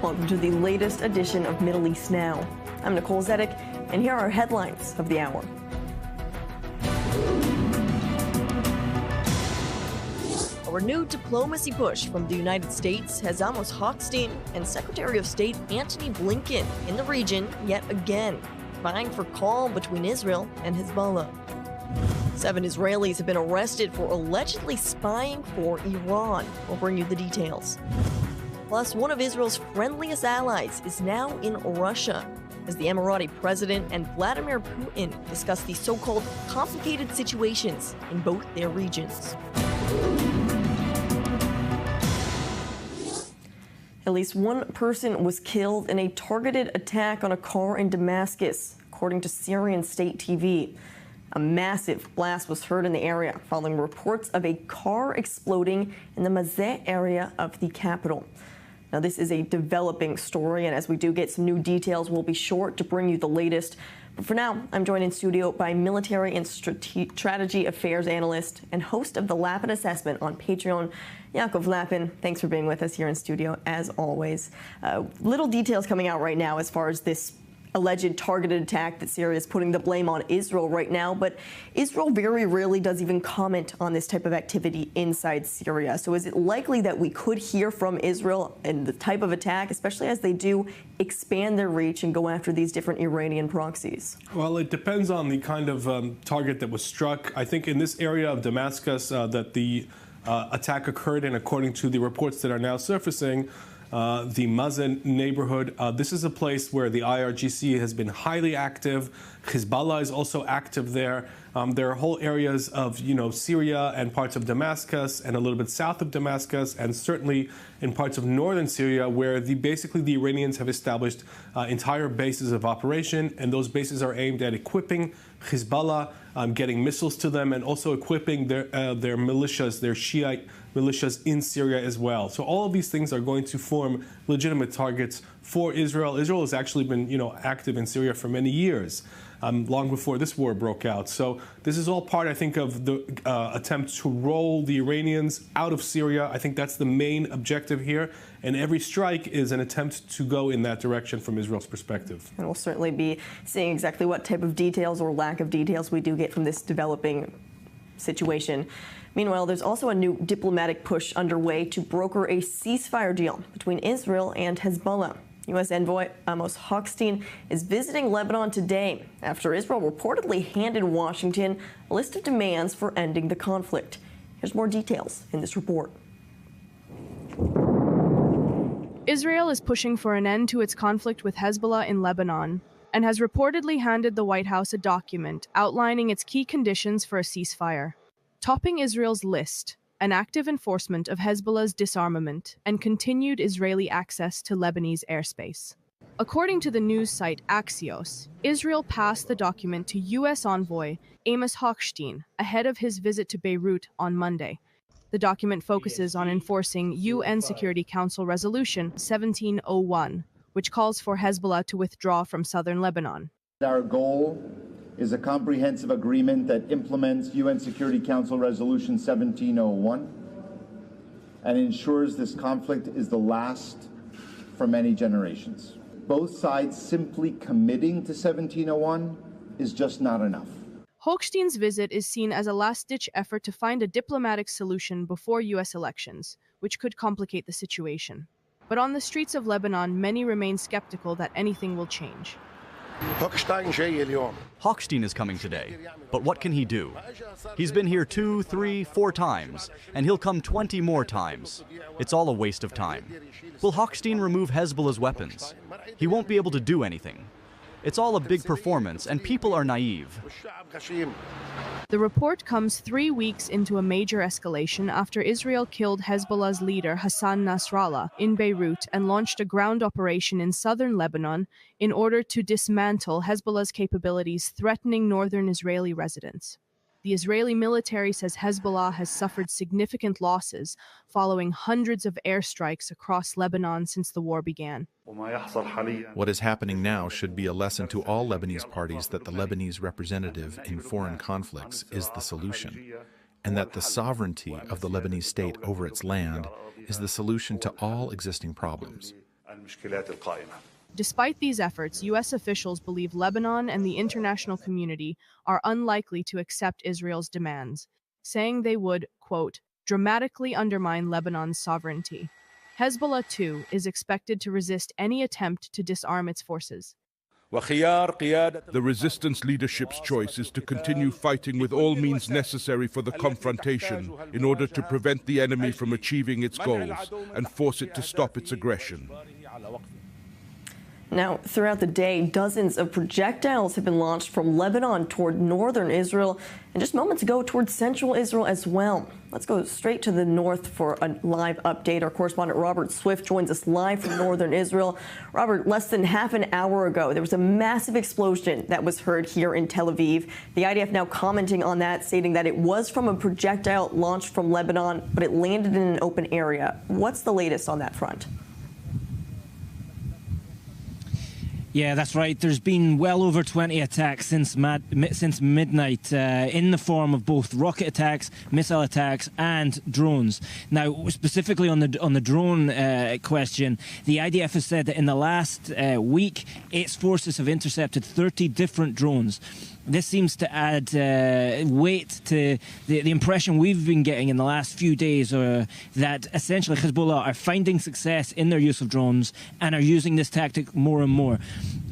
Welcome to the latest edition of Middle East Now. I'm Nicole Zedek, and here are headlines of the hour. A renewed diplomacy push from the United States has Amos Hochstein and Secretary of State Antony Blinken in the region yet again, vying for calm between Israel and Hezbollah. 7 Israelis have been arrested for allegedly spying for Iran. We'll bring you the details. Plus, one of Israel's friendliest allies is now in Russia, as the Emirati president and Vladimir Putin discuss the so-called complicated situations in both their regions. At least one person was killed in a targeted attack on a car in Damascus, according to Syrian state TV. A massive blast was heard in the area following reports of a car exploding in the Mazeh area of the capital. Now, this is a developing story, and as we do get some new details, we'll be sure to bring you the latest. But for now, I'm joined in studio by military and strategy affairs analyst and host of the Lapin Assessment on Patreon, Yaakov Lapin. Thanks for being with us here in studio, as always. Little details coming out right now as far as this alleged targeted attack that Syria is putting the blame on Israel right now, but Israel very rarely does even comment on this type of activity inside Syria. So is it likely that we could hear from Israel and the type of attack, especially as they do expand their reach and go after these different Iranian proxies? Well, it depends on the kind of target that was struck. I think in this area of Damascus that the attack occurred in, according to the reports that are now surfacing, the Mazeh neighborhood. This is a place where the IRGC has been highly active. Hezbollah is also active there. There are whole areas of, Syria and parts of Damascus and a little bit south of Damascus, and certainly in parts of northern Syria where basically the Iranians have established entire bases of operation, and those bases are aimed at equipping Hezbollah, getting missiles to them, and also equipping their militias, their Shiite militias in Syria as well. So all of these things are going to form legitimate targets for Israel. Israel has actually been, active in Syria for many years, long before this war broke out. So this is all part, I think, of the attempt to roll the Iranians out of Syria. I think that's the main objective here. And every strike is an attempt to go in that direction from Israel's perspective. And we'll certainly be seeing exactly what type of details or lack of details we do get from this developing situation. Meanwhile, there's also a new diplomatic push underway to broker a ceasefire deal between Israel and Hezbollah. U.S. envoy Amos Hochstein is visiting Lebanon today after Israel reportedly handed Washington a list of demands for ending the conflict. Here's more details in this report. Israel is pushing for an end to its conflict with Hezbollah in Lebanon and has reportedly handed the White House a document outlining its key conditions for a ceasefire. Topping Israel's list, an active enforcement of Hezbollah's disarmament and continued Israeli access to Lebanese airspace. According to the news site Axios, Israel passed the document to U.S. envoy Amos Hochstein ahead of his visit to Beirut on Monday. The document focuses on enforcing UN Security Council Resolution 1701, which calls for Hezbollah to withdraw from southern Lebanon. Our goal is a comprehensive agreement that implements UN Security Council Resolution 1701 and ensures this conflict is the last for many generations. Both sides simply committing to 1701 is just not enough. Hochstein's visit is seen as a last-ditch effort to find a diplomatic solution before U.S. elections, which could complicate the situation. But on the streets of Lebanon, many remain skeptical that anything will change. Hochstein is coming today, but what can he do? He's been here 2, 3, 4 times, and he'll come 20 more times. It's all a waste of time. Will Hochstein remove Hezbollah's weapons? He won't be able to do anything. It's all a big performance, and people are naive. The report comes 3 weeks into a major escalation after Israel killed Hezbollah's leader Hassan Nasrallah in Beirut and launched a ground operation in southern Lebanon in order to dismantle Hezbollah's capabilities threatening northern Israeli residents. The Israeli military says Hezbollah has suffered significant losses following hundreds of airstrikes across Lebanon since the war began. What is happening now should be a lesson to all Lebanese parties that the Lebanese representative in foreign conflicts is the solution, and that the sovereignty of the Lebanese state over its land is the solution to all existing problems. Despite these efforts, U.S. officials believe Lebanon and the international community are unlikely to accept Israel's demands, saying they would, quote, dramatically undermine Lebanon's sovereignty. Hezbollah, too, is expected to resist any attempt to disarm its forces. The resistance leadership's choice is to continue fighting with all means necessary for the confrontation in order to prevent the enemy from achieving its goals and force it to stop its aggression. Now, throughout the day, dozens of projectiles have been launched from Lebanon toward northern Israel, and just moments ago toward central Israel as well. Let's go straight to the north for a live update. Our correspondent Robert Swift joins us live from northern Israel. Robert, less than half an hour ago, there was a massive explosion that was heard here in Tel Aviv. The IDF now commenting on that, stating that it was from a projectile launched from Lebanon, but it landed in an open area. What's the latest on that front? Yeah, that's right. There's been well over 20 attacks since midnight in the form of both rocket attacks, missile attacks and drones. Now, specifically on the drone question, the IDF has said that in the last week, its forces have intercepted 30 different drones. This seems to add weight to the impression we've been getting in the last few days that essentially Hezbollah are finding success in their use of drones and are using this tactic more and more.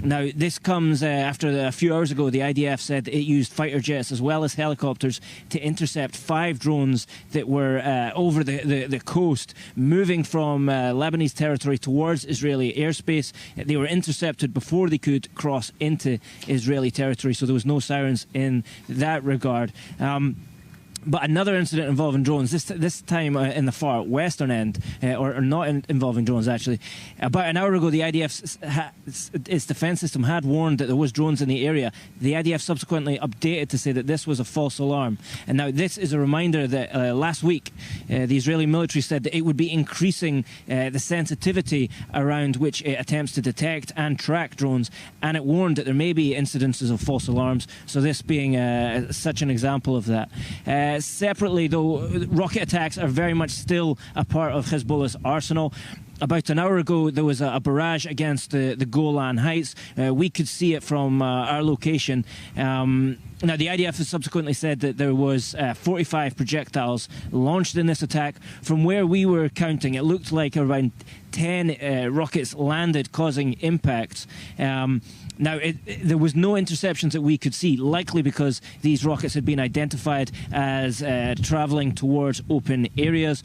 Now, this comes after a few hours ago, the IDF said it used fighter jets as well as helicopters to intercept 5 drones that were over the coast, moving from Lebanese territory towards Israeli airspace. They were intercepted before they could cross into Israeli territory, so there was no sirens in that regard. But another incident involving drones, this time in the far western end, or not involving drones actually. About an hour ago, the its defence system had warned that there was drones in the area. The IDF subsequently updated to say that this was a false alarm. And now this is a reminder that last week, the Israeli military said that it would be increasing the sensitivity around which it attempts to detect and track drones. And it warned that there may be incidences of false alarms, so this being such an example of that. Separately, though, rocket attacks are very much still a part of Hezbollah's arsenal. About an hour ago, there was a barrage against the Golan Heights. We could see it from our location. Now, the IDF has subsequently said that there was 45 projectiles launched in this attack. From where we were counting, it looked like around 10 rockets landed, causing impacts. Now, there was no interceptions that we could see, likely because these rockets had been identified as travelling towards open areas.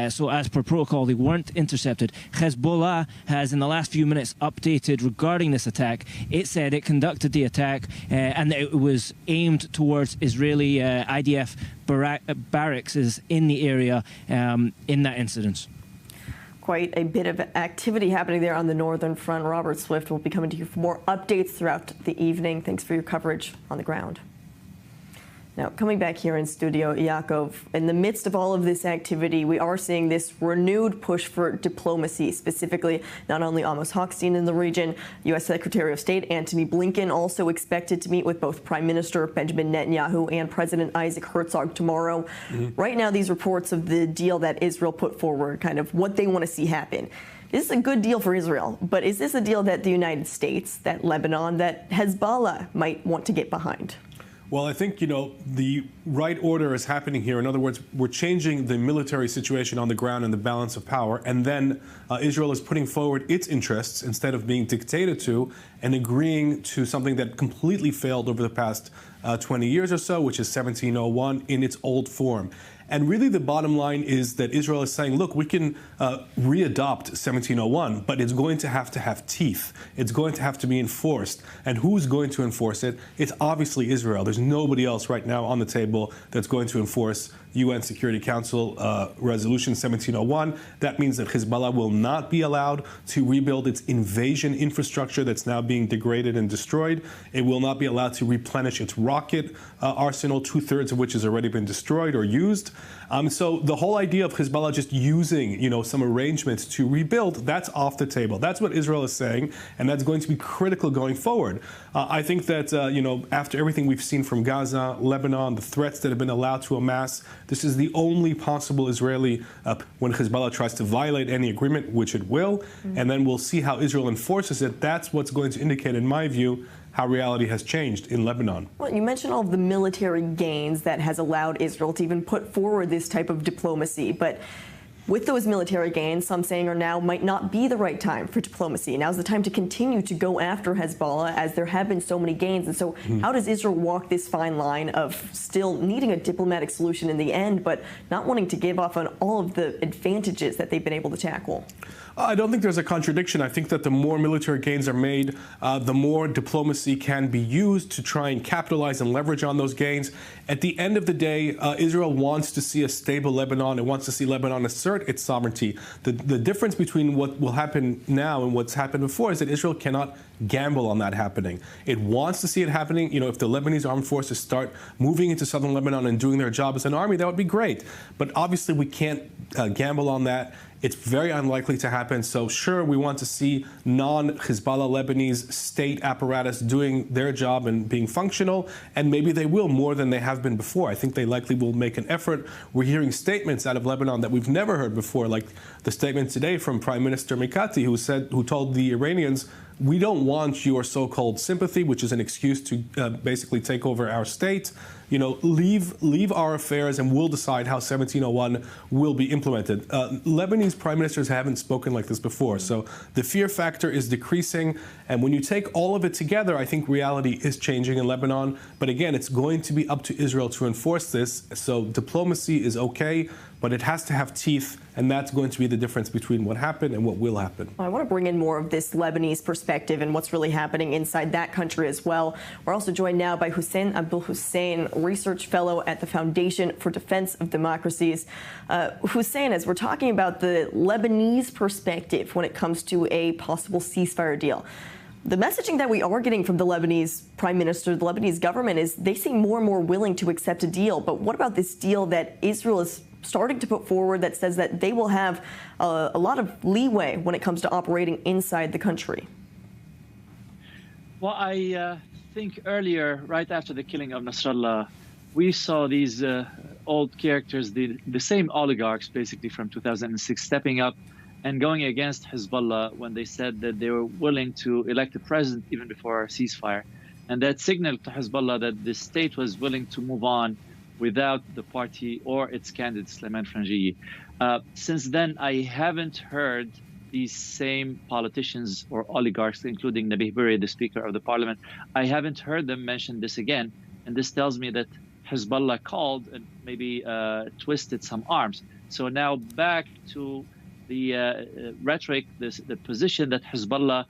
So as per protocol, they weren't intercepted. Hezbollah has, in the last few minutes, updated regarding this attack. It said it conducted the attack and that it was aimed towards Israeli IDF barracks in the area in that incident. Quite a bit of activity happening there on the northern front. Robert Swift will be coming to you for more updates throughout the evening. Thanks for your coverage on the ground. Now, coming back here in studio, Yaakov, in the midst of all of this activity, we are seeing this renewed push for diplomacy, specifically not only Amos Hochstein in the region, U.S. Secretary of State Antony Blinken also expected to meet with both Prime Minister Benjamin Netanyahu and President Isaac Herzog tomorrow. Right now, these reports of the deal that Israel put forward, kind of what they want to see happen. This is a good deal for Israel, but is this a deal that the United States, that Lebanon, that Hezbollah might want to get behind? Well, I think, the right order is happening here. In other words, we're changing the military situation on the ground and the balance of power. And then Israel is putting forward its interests instead of being dictated to and agreeing to something that completely failed over the past 20 years or so, which is 1701 in its old form. And really the bottom line is that Israel is saying, look, we can readopt 1701, but it's going to have teeth. It's going to have to be enforced. And who's going to enforce it? It's obviously Israel. There's nobody else right now on the table that's going to enforce UN Security Council Resolution 1701. That means that Hezbollah will not be allowed to rebuild its invasion infrastructure that's now being degraded and destroyed. It will not be allowed to replenish its rocket arsenal, 2/3 of which has already been destroyed or used. So the whole idea of Hezbollah just using, some arrangements to rebuild, that's off the table. That's what Israel is saying, and that's going to be critical going forward. I think that, after everything we've seen from Gaza, Lebanon, the threats that have been allowed to amass, This is the only possible Israeli when Hezbollah tries to violate any agreement, which it will, and then we'll see how Israel enforces it. That's what's going to indicate, in my view, how reality has changed in Lebanon. Well, you mentioned all of the military gains that has allowed Israel to even put forward this type of diplomacy, but with those military gains, some saying are now might not be the right time for diplomacy. Now's the time to continue to go after Hezbollah, as there have been so many gains. And so how does Israel walk this fine line of still needing a diplomatic solution in the end, but not wanting to give up on all of the advantages that they've been able to tackle? I don't think there's a contradiction. I think that the more military gains are made, the more diplomacy can be used to try and capitalize and leverage on those gains. At the end of the day, Israel wants to see a stable Lebanon. It wants to see Lebanon assert its sovereignty. The difference between what will happen now and what's happened before is that Israel cannot gamble on that happening. It wants to see it happening. You know, if the Lebanese armed forces start moving into southern Lebanon and doing their job as an army, that would be great. But obviously, we can't gamble on that. It's very unlikely to happen. So sure, we want to see non-Hezbollah Lebanese state apparatus doing their job and being functional, and maybe they will more than they have been before. I think they likely will make an effort. We're hearing statements out of Lebanon that we've never heard before, like the statement today from Prime Minister Mikati, who told the Iranians, we don't want your so-called sympathy, which is an excuse to basically take over our state. You know, leave our affairs and we'll decide how 1701 will be implemented. Lebanese prime ministers haven't spoken like this before, so the fear factor is decreasing. And when you take all of it together, I think reality is changing in Lebanon. But again, it's going to be up to Israel to enforce this. So diplomacy is okay, but it has to have teeth, and that's going to be the difference between what happened and what will happen. I want to bring in more of this Lebanese perspective and what's really happening inside that country as well. We're also joined now by Hussein Abdul Hussein, research fellow at the Foundation for Defense of Democracies. Hussein, as we're talking about the Lebanese perspective when it comes to a possible ceasefire deal, the messaging that we are getting from the Lebanese prime minister, the Lebanese government, is they seem more and more willing to accept a deal. But what about this deal that Israel is starting to put forward that says that they will have a lot of leeway when it comes to operating inside the country? Well, I think earlier, right after the killing of Nasrallah, we saw these old characters, the same oligarchs basically from 2006, stepping up and going against Hezbollah when they said that they were willing to elect a president even before a ceasefire. And that signaled to Hezbollah that the state was willing to move on without the party or its candidate, Sulaiman Frangiyi. Since then, I haven't heard these same politicians or oligarchs, including Nabih Berri, the Speaker of the Parliament, I haven't heard them mention this again. And this tells me that Hezbollah called and maybe twisted some arms. So now back to the rhetoric, the position that Hezbollah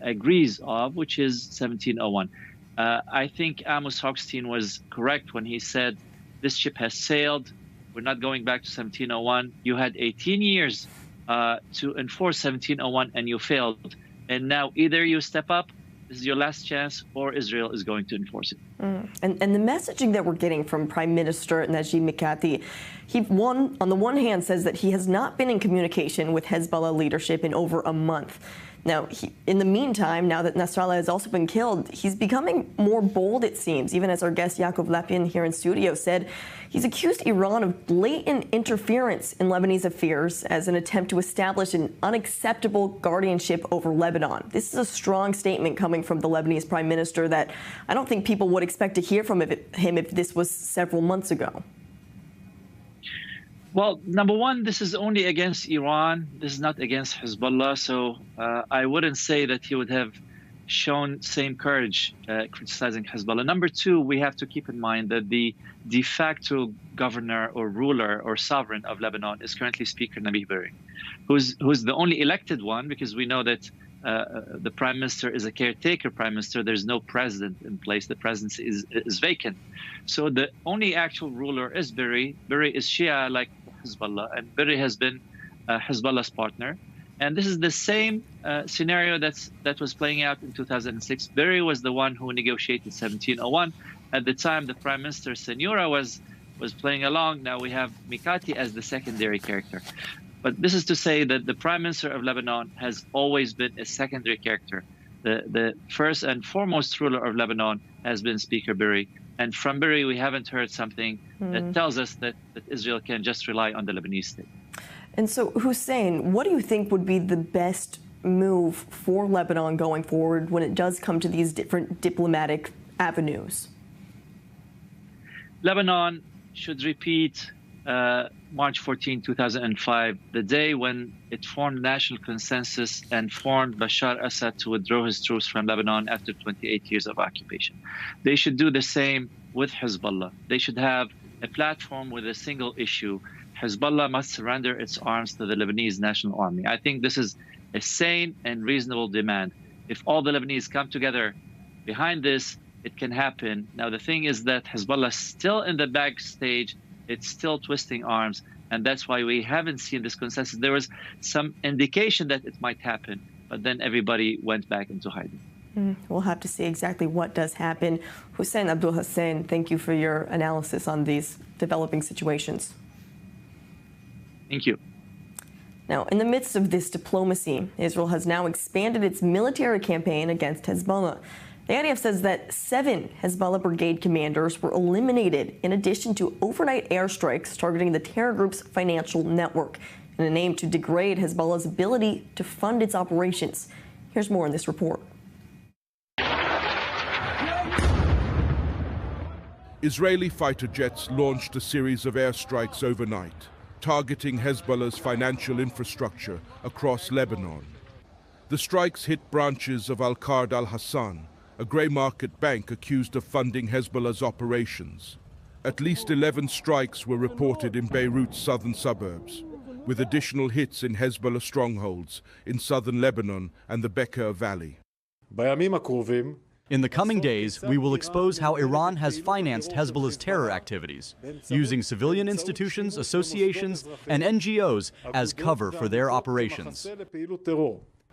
agrees of, which is 1701. I think Amos Hochstein was correct when he said this ship has sailed. We're not going back to 1701. You had 18 years to enforce 1701 and you failed. And now either you step up, this is your last chance, or Israel is going to enforce it. And the messaging that we're getting from Prime Minister Najib Mikati, on the one hand says that he has not been in communication with Hezbollah leadership in over a month. Now, in the meantime, now that Nasrallah has also been killed, he's becoming more bold, it seems. Even as our guest Yaakov Lapin here in studio said, he's accused Iran of blatant interference in Lebanese affairs as an attempt to establish an unacceptable guardianship over Lebanon. This is a strong statement coming from the Lebanese prime minister that I don't think people would expect to hear from him if this was several months ago. Well, number one, this is only against Iran. This is not against Hezbollah. So I wouldn't say that he would have shown same courage criticizing Hezbollah. Number two, we have to keep in mind that the de facto governor or ruler or sovereign of Lebanon is currently Speaker Nabih Berri, who's the only elected one, because we know that the prime minister is a caretaker prime minister. There's no president in place. The presidency is vacant. So the only actual ruler is Berri. Berri is Shia like Hezbollah, and Berri has been Hezbollah's partner. And this is the same scenario that was playing out in 2006. Berri was the one who negotiated 1701. At the time, the Prime Minister Senora was playing along. Now we have Mikati as the secondary character. But this is to say that the Prime Minister of Lebanon has always been a secondary character. The first and foremost ruler of Lebanon has been Speaker Berri. And from Beirut, we haven't heard something that tells us that Israel can just rely on the Lebanese state. And so, Hussein, what do you think would be the best move for Lebanon going forward when it does come to these different diplomatic avenues? Lebanon should repeat March 14, 2005, the day when it formed national consensus and formed Bashar Assad to withdraw his troops from Lebanon after 28 years of occupation. They should do the same with Hezbollah. They should have a platform with a single issue. Hezbollah must surrender its arms to the Lebanese National Army. I think this is a sane and reasonable demand. If all the Lebanese come together behind this, it can happen. Now, the thing is that Hezbollah is still in the backstage. It's still twisting arms, and that's why we haven't seen this consensus. There was some indication that it might happen, but then everybody went back into hiding. We'll have to see exactly what does happen. Hussein Abdul Hussein, thank you for your analysis on these developing situations. Thank you. Now, in the midst of this diplomacy, Israel has now expanded its military campaign against Hezbollah. The IDF says that 7 Hezbollah brigade commanders were eliminated in addition to overnight airstrikes targeting the terror group's financial network in an aim to degrade Hezbollah's ability to fund its operations. Here's more in this report. Israeli fighter jets launched a series of airstrikes overnight, targeting Hezbollah's financial infrastructure across Lebanon. The strikes hit branches of Al-Qard al-Hassan, a grey market bank accused of funding Hezbollah's operations. At least 11 strikes were reported in Beirut's southern suburbs, with additional hits in Hezbollah strongholds in southern Lebanon and the Bekaa Valley. In the coming days, we will expose how Iran has financed Hezbollah's terror activities, using civilian institutions, associations, and NGOs as cover for their operations.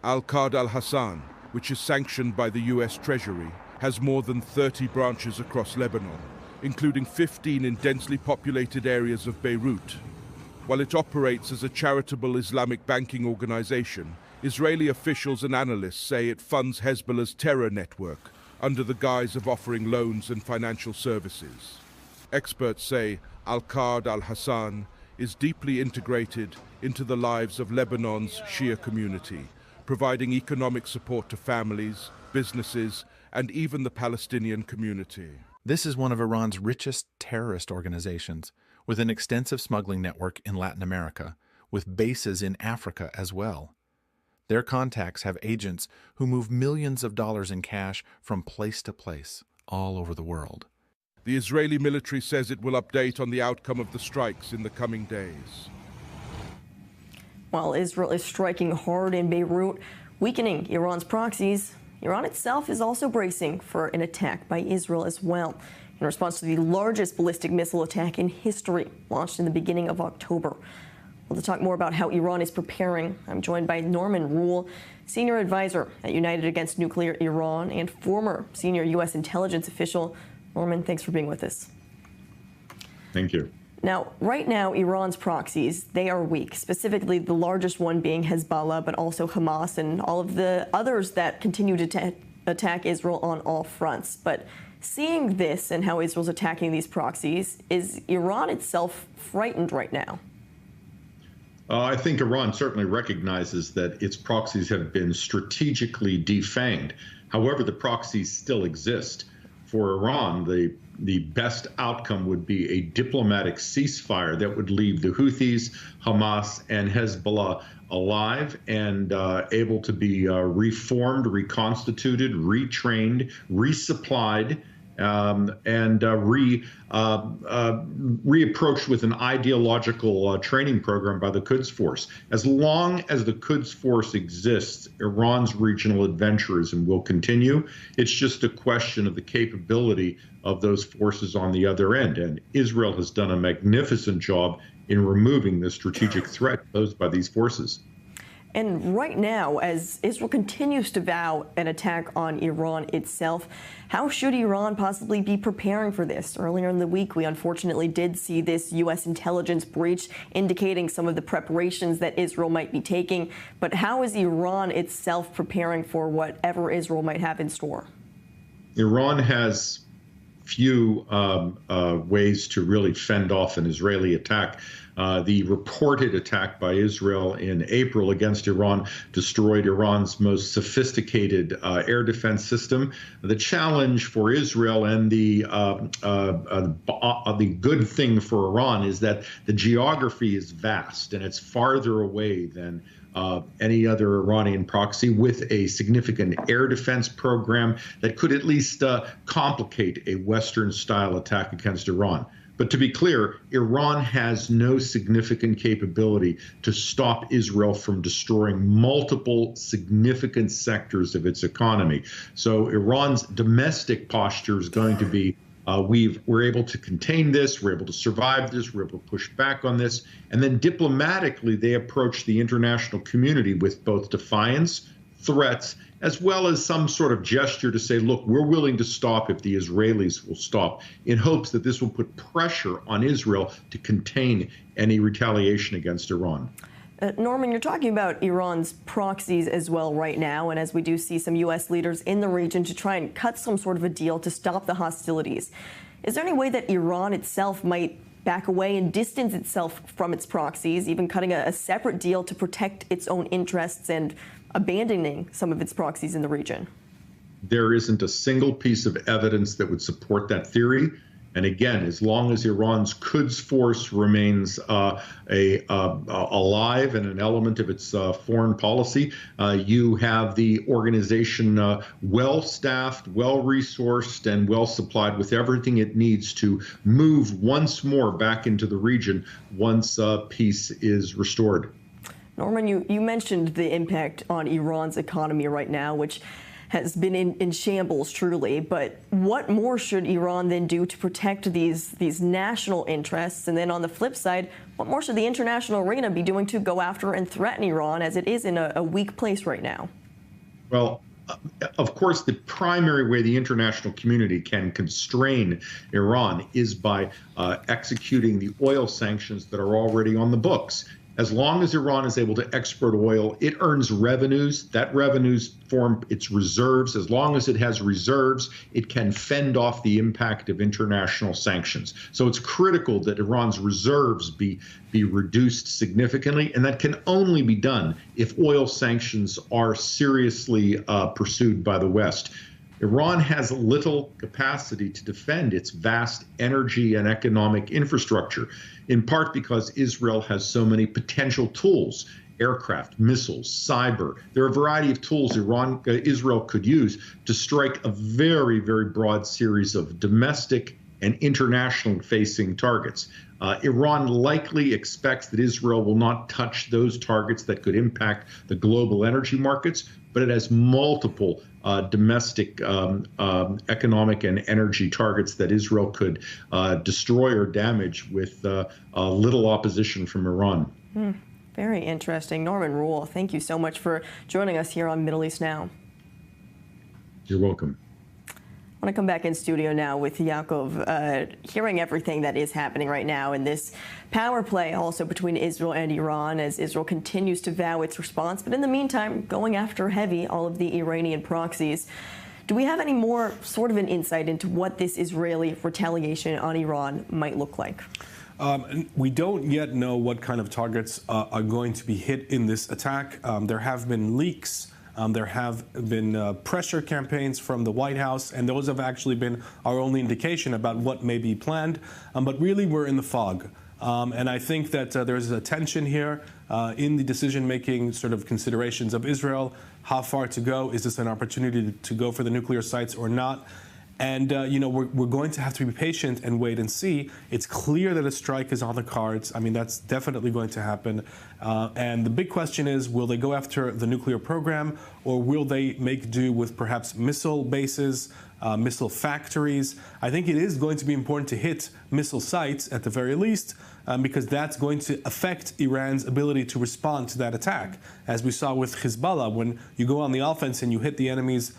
Al-Qard al-Hassan, which is sanctioned by the U.S. Treasury, has more than 30 branches across Lebanon, including 15 in densely populated areas of Beirut. While it operates as a charitable Islamic banking organization, Israeli officials and analysts say it funds Hezbollah's terror network under the guise of offering loans and financial services. Experts say Al-Qard al-Hassan is deeply integrated into the lives of Lebanon's Shia community, providing economic support to families, businesses, and even the Palestinian community. This is one of Iran's richest terrorist organizations, with an extensive smuggling network in Latin America, with bases in Africa as well. Their contacts have agents who move millions of dollars in cash from place to place all over the world. The Israeli military says it will update on the outcome of the strikes in the coming days. While Israel is striking hard in Beirut, weakening Iran's proxies, Iran itself is also bracing for an attack by Israel as well, in response to the largest ballistic missile attack in history, launched in the beginning of October. Well, to talk more about how Iran is preparing, I'm joined by Norman Rule, senior advisor at United Against Nuclear Iran and former senior U.S. intelligence official. Norman, thanks for being with us. Thank you. Now, right now, Iran's proxies, they are weak, specifically the largest one being Hezbollah, but also Hamas and all of the others that continue to attack Israel on all fronts. But seeing this and how Israel's attacking these proxies, is Iran itself frightened right now? I think Iran certainly recognizes that its proxies have been strategically defanged. However, the proxies still exist. For Iran, the best outcome would be a diplomatic ceasefire that would leave the Houthis, Hamas, and Hezbollah alive and able to be reformed, reconstituted, retrained, resupplied, and reapproached with an ideological training program by the Quds Force. As long as the Quds Force exists, Iran's regional adventurism will continue. It's just a question of the capability of those forces on the other end. And Israel has done a magnificent job in removing the strategic threat posed by these forces. And right now, as Israel continues to vow an attack on Iran itself, how should Iran possibly be preparing for this? Earlier in the week, we unfortunately did see this U.S. intelligence breach indicating some of the preparations that Israel might be taking. But how is Iran itself preparing for whatever Israel might have in store? Iran has few ways to really fend off an Israeli attack. The reported attack by Israel in April against Iran destroyed Iran's most sophisticated air defense system. The challenge for Israel and the good thing for Iran is that the geography is vast and it's farther away than any other Iranian proxy, with a significant air defense program that could at least complicate a Western-style attack against Iran. But to be clear, Iran has no significant capability to stop Israel from destroying multiple significant sectors of its economy. So Iran's domestic posture is going to be, we're able to contain this, we're able to survive this, we're able to push back on this. And then diplomatically, they approach the international community with both defiance, threats, as well as some sort of gesture to say, look, we're willing to stop if the Israelis will stop, in hopes that this will put pressure on Israel to contain any retaliation against Iran. Norman, you're talking about Iran's proxies as well right now, and as we do see some U.S. leaders in the region to try and cut some sort of a deal to stop the hostilities. Is there any way that Iran itself might back away and distance itself from its proxies, even cutting a separate deal to protect its own interests and abandoning some of its proxies in the region? There isn't a single piece of evidence that would support that theory. And again, as long as Iran's Quds force remains alive and an element of its foreign policy, you have the organization well-staffed, well-resourced, and well-supplied with everything it needs to move once more back into the region once peace is restored. Norman, you mentioned the impact on Iran's economy right now, which has been in shambles, truly. But what more should Iran then do to protect these national interests? And then on the flip side, what more should the international arena be doing to go after and threaten Iran, as it is in a weak place right now? Well, of course, the primary way the international community can constrain Iran is by executing the oil sanctions that are already on the books. As long as Iran is able to export oil, it earns revenues. That revenues form its reserves. As long as it has reserves, it can fend off the impact of international sanctions. So it's critical that Iran's reserves be reduced significantly, and that can only be done if oil sanctions are seriously pursued by the West. Iran has little capacity to defend its vast energy and economic infrastructure, in part because Israel has so many potential tools: aircraft, missiles, cyber. There are a variety of tools Israel could use to strike a very, very broad series of domestic and international-facing targets. Iran likely expects that Israel will not touch those targets that could impact the global energy markets, but it has multiple domestic economic and energy targets that Israel could destroy or damage with little opposition from Iran. Very interesting. Norman Rule, thank you so much for joining us here on Middle East Now. You're welcome. I want to come back in studio now with Yaakov, hearing everything that is happening right now in this power play also between Israel and Iran, as Israel continues to vow its response, but in the meantime going after heavy all of the Iranian proxies. Do we have any more sort of an insight into what this Israeli retaliation on Iran might look like? We don't yet know what kind of targets are going to be hit in this attack. There have been leaks. There have been pressure campaigns from the White House, and those have actually been our only indication about what may be planned. But really, we're in the fog. And I think that there's a tension here in the decision-making sort of considerations of Israel. How far to go? Is this an opportunity to go for the nuclear sites or not? And, we're going to have to be patient and wait and see. It's clear that a strike is on the cards. I mean, that's definitely going to happen. And the big question is, will they go after the nuclear program, or will they make do with perhaps missile bases, missile factories? I think it is going to be important to hit missile sites at the very least, because that's going to affect Iran's ability to respond to that attack. As we saw with Hezbollah, when you go on the offense and you hit the enemy's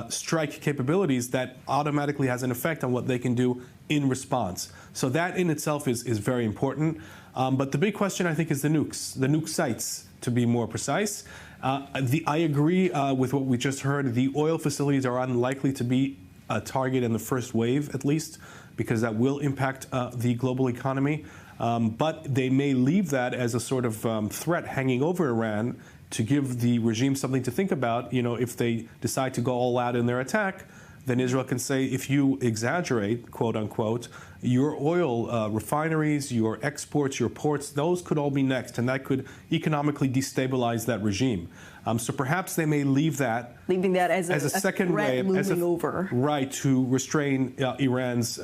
strike capabilities, that automatically has an effect on what they can do in response. So that in itself is very important. But the big question, I think, is the nuke sites, to be more precise. I agree with what we just heard. The oil facilities are unlikely to be a target in the first wave, at least, because that will impact the global economy. But they may leave that as a sort of threat hanging over Iran to give the regime something to think about. You know, if they decide to go all out in their attack, then Israel can say, if you exaggerate, quote unquote, your oil refineries, your exports, your ports, those could all be next, and that could economically destabilize that regime. So perhaps they may leave that, leaving that as a second wave, over. Right, to restrain Iran's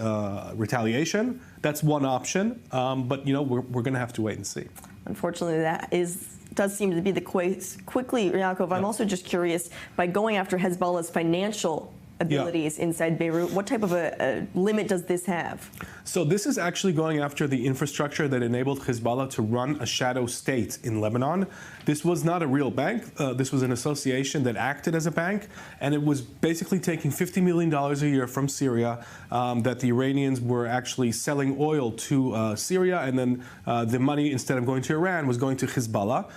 retaliation. That's one option, but you know, we're going to have to wait and see. Unfortunately, that does seem to be the case. Quickly, Yaakov, I'm also just curious, by going after Hezbollah's financial abilities inside Beirut, what type of a limit does this have? So this is actually going after the infrastructure that enabled Hezbollah to run a shadow state in Lebanon. This was not a real bank. This was an association that acted as a bank, and it was basically taking $50 million a year from Syria that the Iranians were actually selling oil to Syria, and then the money, instead of going to Iran, was going to Hezbollah.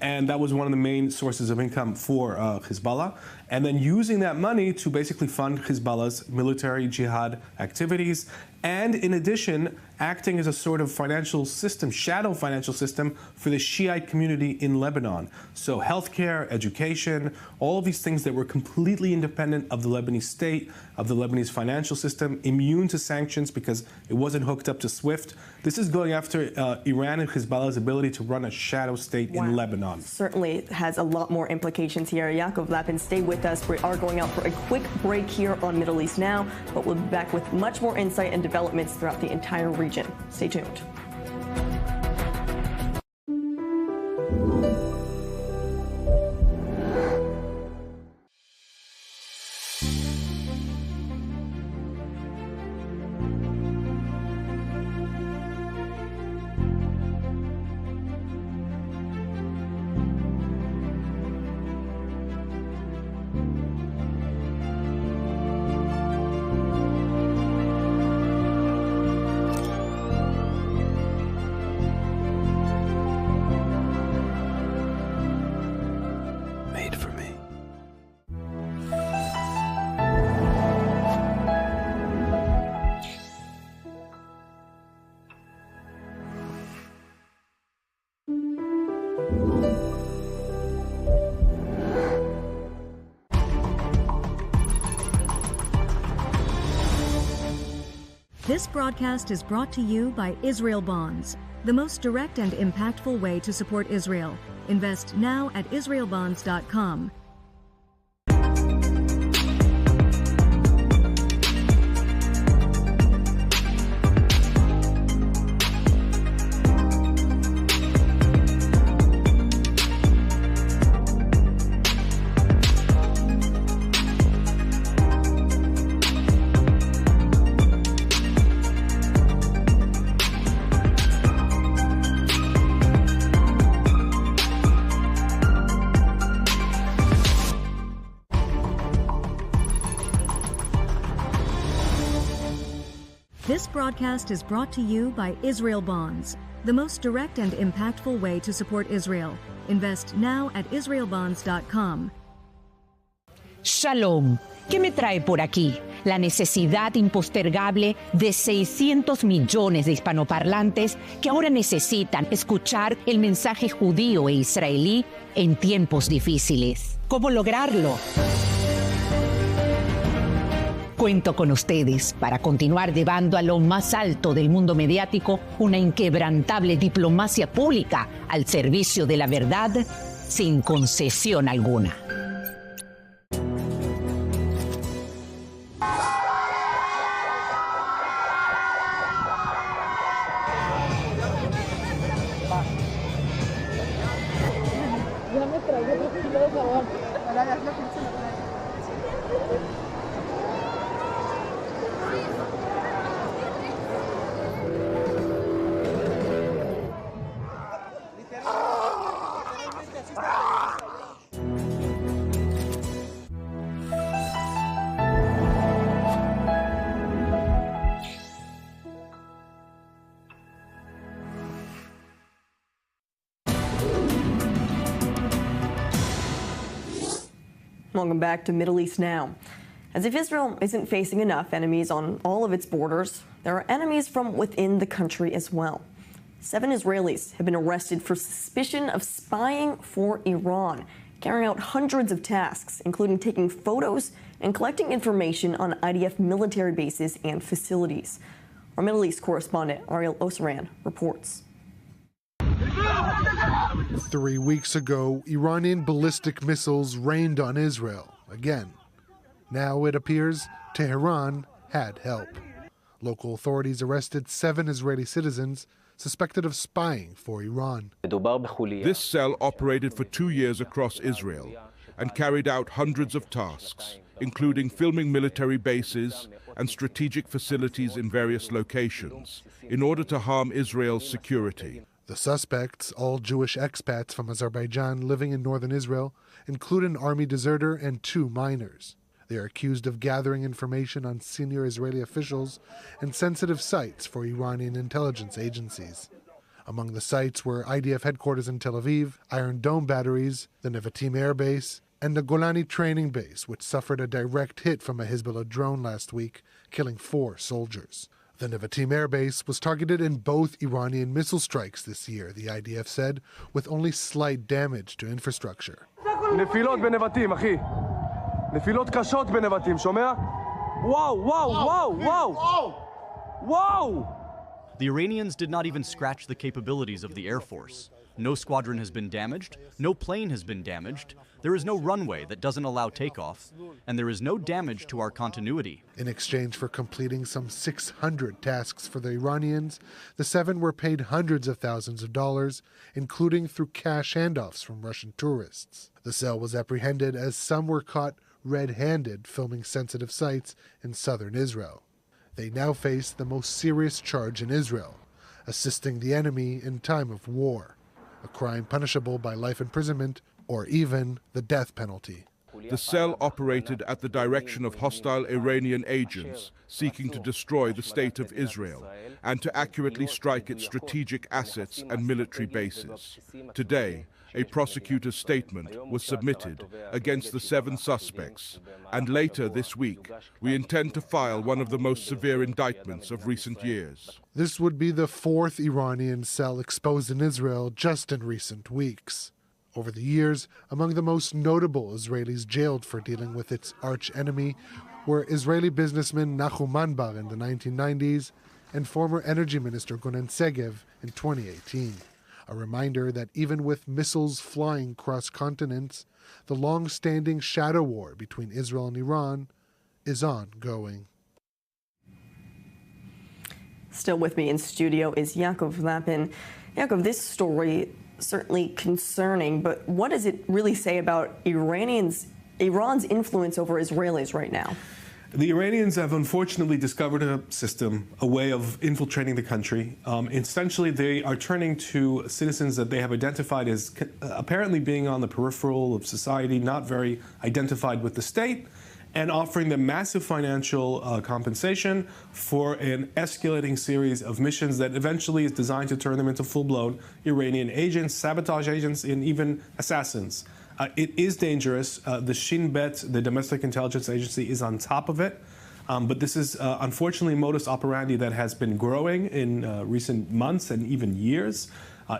And that was one of the main sources of income for Hezbollah. And then using that money to basically fund Hezbollah's military jihad activities. And in addition, acting as a sort of financial system, shadow financial system for the Shiite community in Lebanon. So healthcare, education, all of these things that were completely independent of the Lebanese state, of the Lebanese financial system, immune to sanctions because it wasn't hooked up to SWIFT. This is going after Iran and Hezbollah's ability to run a shadow state in Lebanon. Certainly has a lot more implications here. Yaakov Lapin, stay with us. We are going out for a quick break here on Middle East Now, but we'll be back with much more insight and developments throughout the entire region. Stay tuned. This broadcast is brought to you by Israel Bonds, the most direct and impactful way to support Israel. Invest now at israelbonds.com. This broadcast is brought to you by Israel Bonds, the most direct and impactful way to support Israel. Invest now at israelbonds.com. Shalom. ¿Qué me trae por aquí? La necesidad impostergable de 600 millones de hispanoparlantes que ahora necesitan escuchar el mensaje judío e israelí en tiempos difíciles. ¿Cómo lograrlo? Cuento con ustedes para continuar llevando a lo más alto del mundo mediático una inquebrantable diplomacia pública al servicio de la verdad sin concesión alguna. Welcome back to Middle East Now. As if Israel isn't facing enough enemies on all of its borders, there are enemies from within the country as well. 7 Israelis have been arrested for suspicion of spying for Iran, carrying out hundreds of tasks, including taking photos and collecting information on IDF military bases and facilities. Our Middle East correspondent Ariel Osaran reports. 3 weeks ago, Iranian ballistic missiles rained on Israel again. Now it appears Tehran had help. Local authorities arrested 7 Israeli citizens suspected of spying for Iran. This cell operated for 2 years across Israel and carried out hundreds of tasks, including filming military bases and strategic facilities in various locations, in order to harm Israel's security. The suspects, all Jewish expats from Azerbaijan living in northern Israel, include an army deserter and 2 minors. They are accused of gathering information on senior Israeli officials and sensitive sites for Iranian intelligence agencies. Among the sites were IDF headquarters in Tel Aviv, Iron Dome batteries, the Nevatim Air Base, and the Golani training base, which suffered a direct hit from a Hezbollah drone last week, killing 4 soldiers. The Nevatim Air Base was targeted in both Iranian missile strikes this year, the IDF said, with only slight damage to infrastructure. נפילות בנבטים, אחי. נפילות קשות בנבטים, שומע? וואו, וואו, וואו, וואו! וואו! The Iranians did not even scratch the capabilities of the Air Force. No squadron has been damaged, no plane has been damaged, there is no runway that doesn't allow takeoff, and there is no damage to our continuity. In exchange for completing some 600 tasks for the Iranians, the 7 were paid hundreds of thousands of dollars, including through cash handoffs from Russian tourists. The cell was apprehended as some were caught red-handed filming sensitive sites in southern Israel. They now face the most serious charge in Israel, assisting the enemy in time of war, a crime punishable by life imprisonment or even the death penalty. The cell operated at the direction of hostile Iranian agents seeking to destroy the state of Israel and to accurately strike its strategic assets and military bases. Today, a prosecutor's statement was submitted against the 7 suspects, and later this week, we intend to file one of the most severe indictments of recent years. This would be the 4th Iranian cell exposed in Israel just in recent weeks. Over the years, among the most notable Israelis jailed for dealing with its arch-enemy were Israeli businessman Nahum Manbar in the 1990s and former Energy Minister Gonen Segev in 2018. A reminder that even with missiles flying across continents, the long-standing shadow war between Israel and Iran is ongoing. Still with me in studio is Yaakov Lapin. Yaakov, this story certainly concerning, but what does it really say about Iran's influence over Israelis right now? The Iranians have unfortunately discovered a system, a way of infiltrating the country. Essentially, they are turning to citizens that they have identified as apparently being on the peripheral of society, not very identified with the state, and offering them massive financial compensation for an escalating series of missions that eventually is designed to turn them into full-blown Iranian agents, sabotage agents, and even assassins. It is dangerous. The Shin Bet, the domestic intelligence agency, is on top of it. But this is unfortunately modus operandi that has been growing in recent months and even years.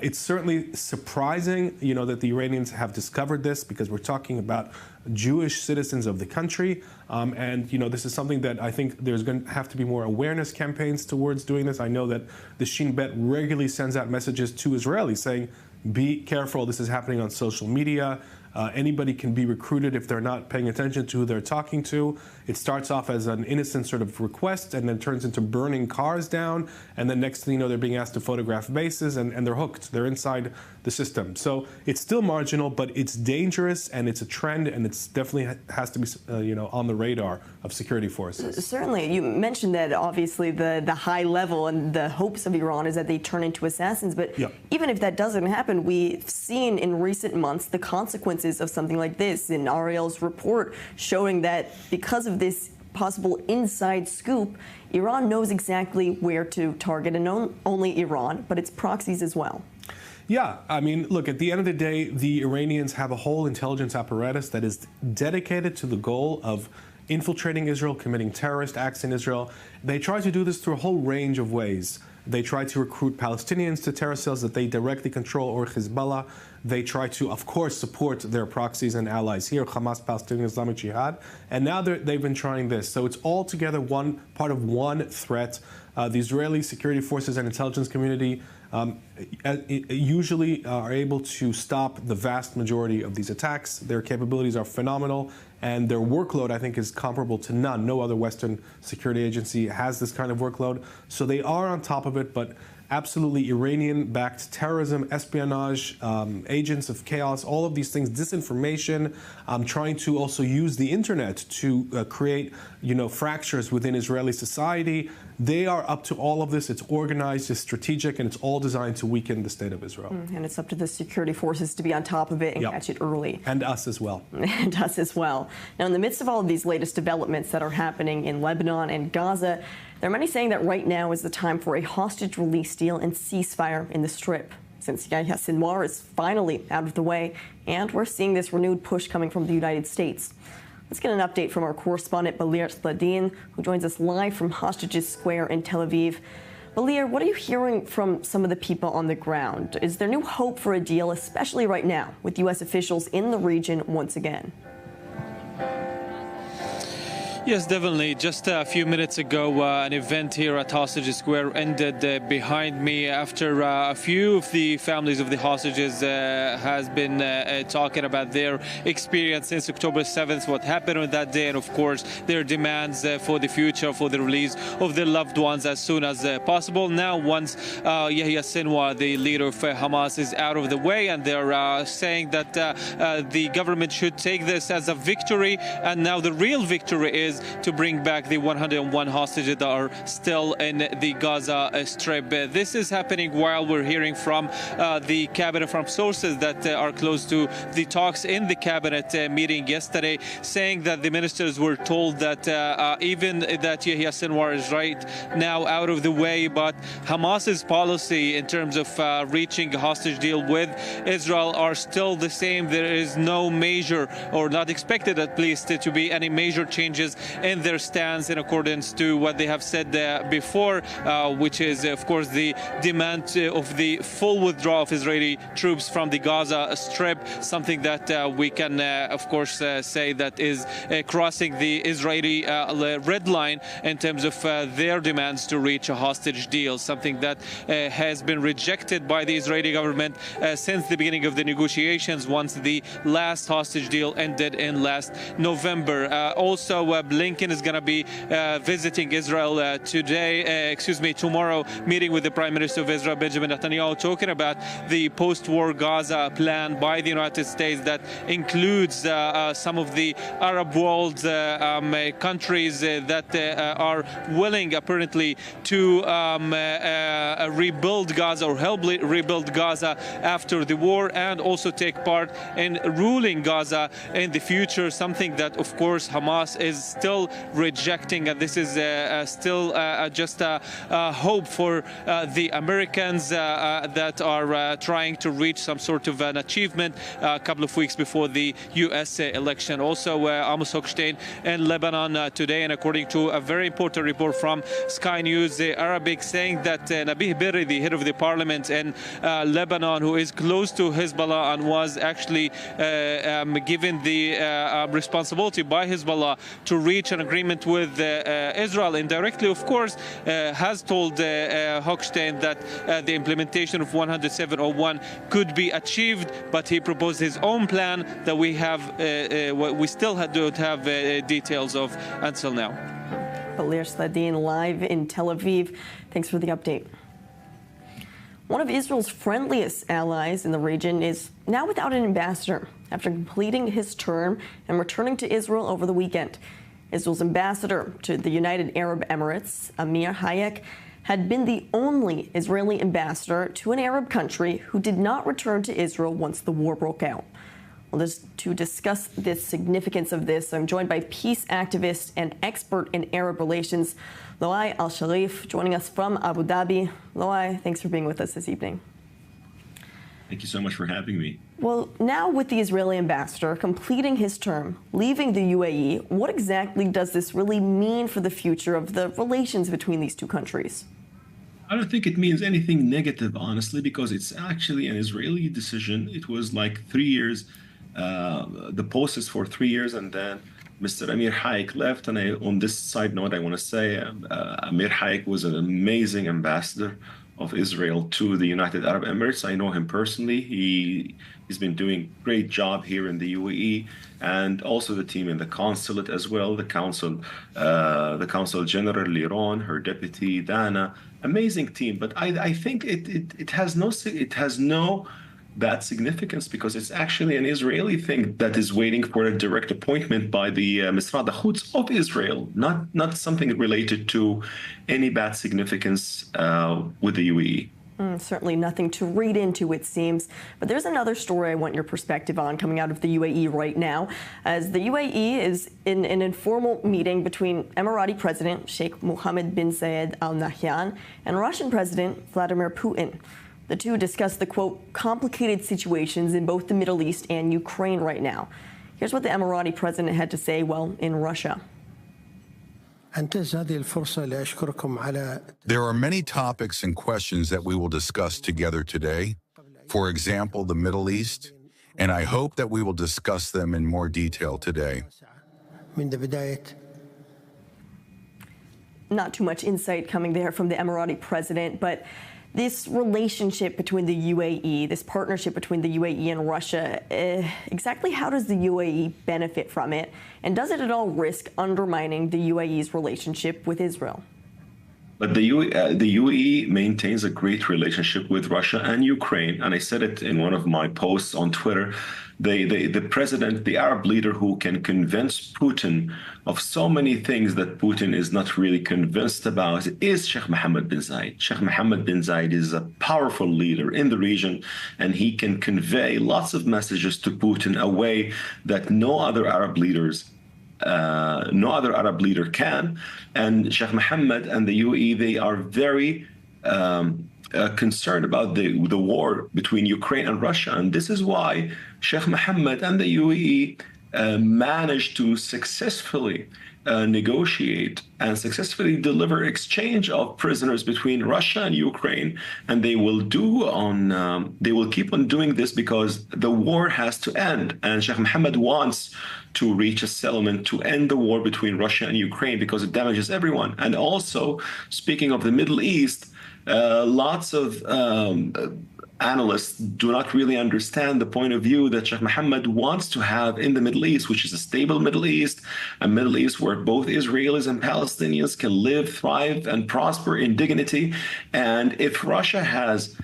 It's certainly surprising, that the Iranians have discovered this, because we're talking about Jewish citizens of the country. And this is something that I think there's going to have to be more awareness campaigns towards doing this. I know that the Shin Bet regularly sends out messages to Israelis saying, be careful, this is happening on social media. Anybody can be recruited if they're not paying attention to who they're talking to. It starts off as an innocent sort of request and then turns into burning cars down. And then next thing you know, they're being asked to photograph bases and they're hooked. They're inside the system. So it's still marginal, but it's dangerous and it's a trend, and it's definitely has to be, on the radar of security forces. Certainly. You mentioned that obviously the high level and the hopes of Iran is that they turn into assassins. But even if that doesn't happen, we've seen in recent months the consequences of something like this. In Ariel's report showing that because of this possible inside scoop, Iran knows exactly where to target, and not only Iran, but its proxies as well. Yeah, I mean, look, at the end of the day, the Iranians have a whole intelligence apparatus that is dedicated to the goal of infiltrating Israel, committing terrorist acts in Israel. They try to do this through a whole range of ways. They try to recruit Palestinians to terror cells that they directly control, or Hezbollah. They try to, of course, support their proxies and allies here, Hamas, Palestinian Islamic Jihad. And now they've been trying this. So it's all together part of one threat. The Israeli security forces and intelligence community usually are able to stop the vast majority of these attacks. Their capabilities are phenomenal, and their workload, I think, is comparable to none. No other Western security agency has this kind of workload. So they are on top of it, but absolutely Iranian-backed terrorism, espionage, agents of chaos, all of these things, disinformation, trying to also use the internet to create, fractures within Israeli society. They are up to all of this. It's organized, it's strategic, and it's all designed to weaken the state of Israel. And it's up to the security forces to be on top of it and catch it early. And us as well. And us as well. Now, in the midst of all of these latest developments that are happening in Lebanon and Gaza, there are many saying that right now is the time for a hostage release deal and ceasefire in the Strip, since Yahya Sinwar is finally out of the way, and we're seeing this renewed push coming from the United States. Let's get an update from our correspondent, Balir Sladin, who joins us live from Hostages Square in Tel Aviv. Balir, what are you hearing from some of the people on the ground? Is there new hope for a deal, especially right now, with U.S. officials in the region once again? Yes, definitely. Just a few minutes ago, an event here at Hostages Square ended behind me after a few of the families of the hostages has been talking about their experience since October 7th, what happened on that day, and of course their demands for the future, for the release of their loved ones as soon as possible. Now, once Yahya Sinwar, the leader of Hamas, is out of the way, and they're saying that the government should take this as a victory, and now the real victory is to bring back the 101 hostages that are still in the Gaza Strip. This is happening while we're hearing from the cabinet, from sources that are close to the talks in the cabinet meeting yesterday, saying that the ministers were told that even that Yahya Sinwar is right now out of the way, but Hamas's policy in terms of reaching a hostage deal with Israel are still the same. There is no major, or not expected at least, to be any major changes in their stance in accordance to what they have said before, which is, of course, the demand of the full withdrawal of Israeli troops from the Gaza Strip, something that we can, of course, say that is crossing the Israeli red line in terms of their demands to reach a hostage deal, something that has been rejected by the Israeli government since the beginning of the negotiations, once the last hostage deal ended in last November. Also, Blinken is going to be visiting Israel tomorrow, meeting with the Prime Minister of Israel, Benjamin Netanyahu, talking about the post-war Gaza plan by the United States that includes some of the Arab world countries that are willing, apparently, to rebuild Gaza, or help rebuild Gaza after the war, and also take part in ruling Gaza in the future, something that, of course, Hamas is still rejecting, and this is still just a hope for the Americans that are trying to reach some sort of an achievement a couple of weeks before the U.S. election. Also, Amos Hochstein in Lebanon today, and according to a very important report from Sky News Arabic, saying that Nabih Berri, the head of the parliament in Lebanon, who is close to Hezbollah and was actually given the responsibility by Hezbollah to reach an agreement with Israel indirectly, of course, has told Hochstein that the implementation of 10701 could be achieved, but he proposed his own plan that we still don't have details of until now. Balir Sladin live in Tel Aviv. Thanks for the update. One of Israel's friendliest allies in the region is now without an ambassador after completing his term and returning to Israel over the weekend. Israel's ambassador to the United Arab Emirates, Amir Hayek, had been the only Israeli ambassador to an Arab country who did not return to Israel once the war broke out. Well, to discuss the significance of this, I'm joined by peace activist and expert in Arab relations, Loai Al-Sharif, joining us from Abu Dhabi. Loai, thanks for being with us this evening. Thank you so much for having me. Well, now with the Israeli ambassador completing his term, leaving the UAE, what exactly does this really mean for the future of the relations between these two countries? I don't think it means anything negative, honestly, because it's actually an Israeli decision. It was like 3 years. The post is for 3 years, and then Mr. Amir Haik left. And on this side note, I want to say Amir Haik was an amazing ambassador of Israel to the United Arab Emirates. I know him personally. He's been doing a great job here in the UAE, and also the team in the consulate as well. The consul general Liron, her deputy Dana, amazing team. But I think it has no bad significance, because it's actually an Israeli thing that is waiting for a direct appointment by the Misrad Hutz of Israel, not something related to any bad significance with the UAE. Certainly nothing to read into, it seems. But there's another story I want your perspective on coming out of the UAE right now, as the UAE is in an informal meeting between Emirati President Sheikh Mohammed bin Zayed Al Nahyan and Russian President Vladimir Putin. The two discussed the, quote, complicated situations in both the Middle East and Ukraine right now. Here's what the Emirati president had to say while in Russia. There are many topics and questions that we will discuss together today. For example, the Middle East, and I hope that we will discuss them in more detail today. Not too much insight coming there from the Emirati president, but this relationship between the UAE, this partnership between the UAE and Russia, exactly how does the UAE benefit from it? And does it at all risk undermining the UAE's relationship with Israel? But the UAE maintains a great relationship with Russia and Ukraine. And I said it in one of my posts on Twitter. The president, the Arab leader who can convince Putin of so many things that Putin is not really convinced about, is Sheikh Mohammed bin Zayed. Sheikh Mohammed bin Zayed is a powerful leader in the region, and he can convey lots of messages to Putin a way that no other Arab leader can. And Sheikh Mohammed and the UAE, they are very concerned about the war between Ukraine and Russia. And this is why Sheikh Mohammed and the UAE managed to successfully negotiate and successfully deliver exchange of prisoners between Russia and Ukraine. And they will keep on doing this because the war has to end. And Sheikh Mohammed wants to reach a settlement to end the war between Russia and Ukraine because it damages everyone. And also, speaking of the Middle East, lots of analysts do not really understand the point of view that Sheikh Mohammed wants to have in the Middle East, which is a stable Middle East, a Middle East where both Israelis and Palestinians can live, thrive, and prosper in dignity. And if Russia has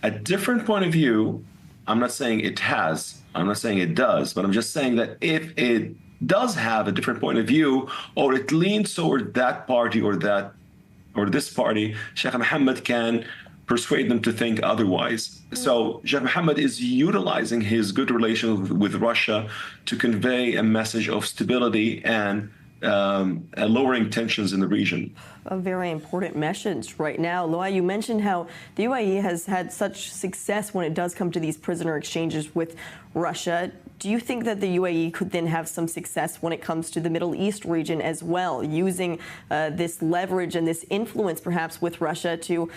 a different point of view, I'm not saying it has, I'm not saying it does, but I'm just saying that if it does have a different point of view, or it leans toward that party or this party, Sheikh Mohammed can persuade them to think otherwise. So Sheikh Mohammed is utilizing his good relations with Russia to convey a message of stability and lowering tensions in the region. A very important message right now. Loa, you mentioned how the UAE has had such success when it does come to these prisoner exchanges with Russia. Do you think that the UAE could then have some success when it comes to the Middle East region as well, using this leverage and this influence perhaps with Russia to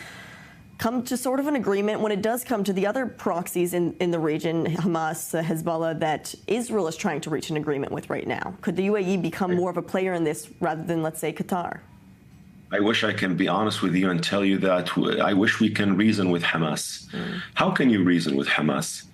come to sort of an agreement when it does come to the other proxies in the region, Hamas, Hezbollah, that Israel is trying to reach an agreement with right now? Could the UAE become more of a player in this rather than, let's say, Qatar? I wish I can be honest with you and tell you that I wish we can reason with Hamas. How can you reason with Hamas?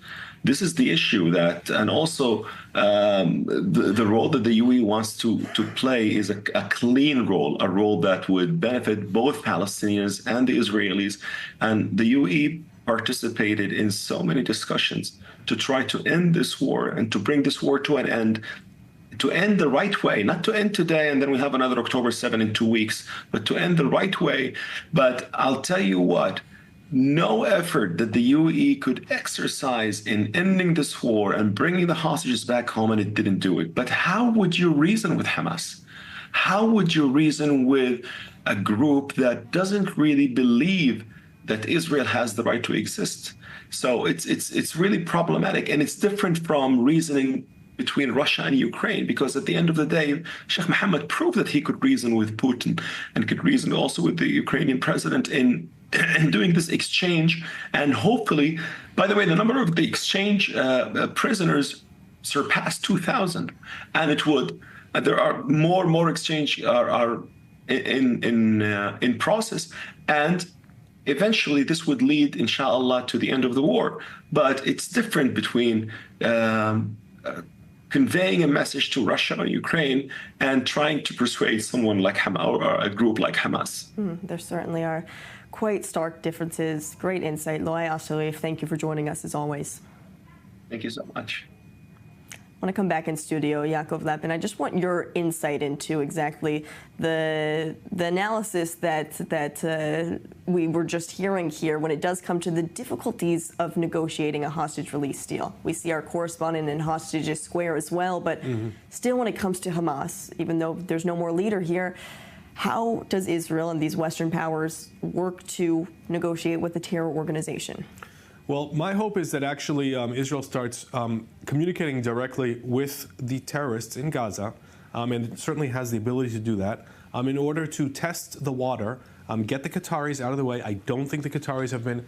This is the issue that, and also the role that the UAE wants to play is a clean role, a role that would benefit both Palestinians and the Israelis. And the UAE participated in so many discussions to try to end this war and to bring this war to an end, to end the right way, not to end today and then we have another October 7 in 2 weeks, but to end the right way. But I'll tell you what, no effort that the UAE could exercise in ending this war and bringing the hostages back home, and it didn't do it. But how would you reason with Hamas? How would you reason with a group that doesn't really believe that Israel has the right to exist. So it's really problematic, and it's different from reasoning between Russia and Ukraine, because at the end of the day, Sheikh Mohammed proved that he could reason with Putin and could reason also with the Ukrainian president in doing this exchange. And hopefully, by the way, the number of the exchange prisoners surpassed 2,000, and it would. There are more exchange are in process, and eventually this would lead, inshallah, to the end of the war. But it's different between conveying a message to Russia or Ukraine and trying to persuade someone like Hamas or a group like Hamas. There certainly are quite stark differences. Great insight, Loay Asharif. Thank you for joining us as always. Thank you so much. I want to come back in studio, Yaakov Lapin. I just want your insight into exactly the analysis that we were just hearing here when it does come to the difficulties of negotiating a hostage release deal. We see our correspondent in Hostages Square as well, but still when it comes to Hamas, even though there's no more leader here, how does Israel and these Western powers work to negotiate with the terror organization? Well, my hope is that actually Israel starts communicating directly with the terrorists in Gaza, and it certainly has the ability to do that, in order to test the water, get the Qataris out of the way. I don't think the Qataris have been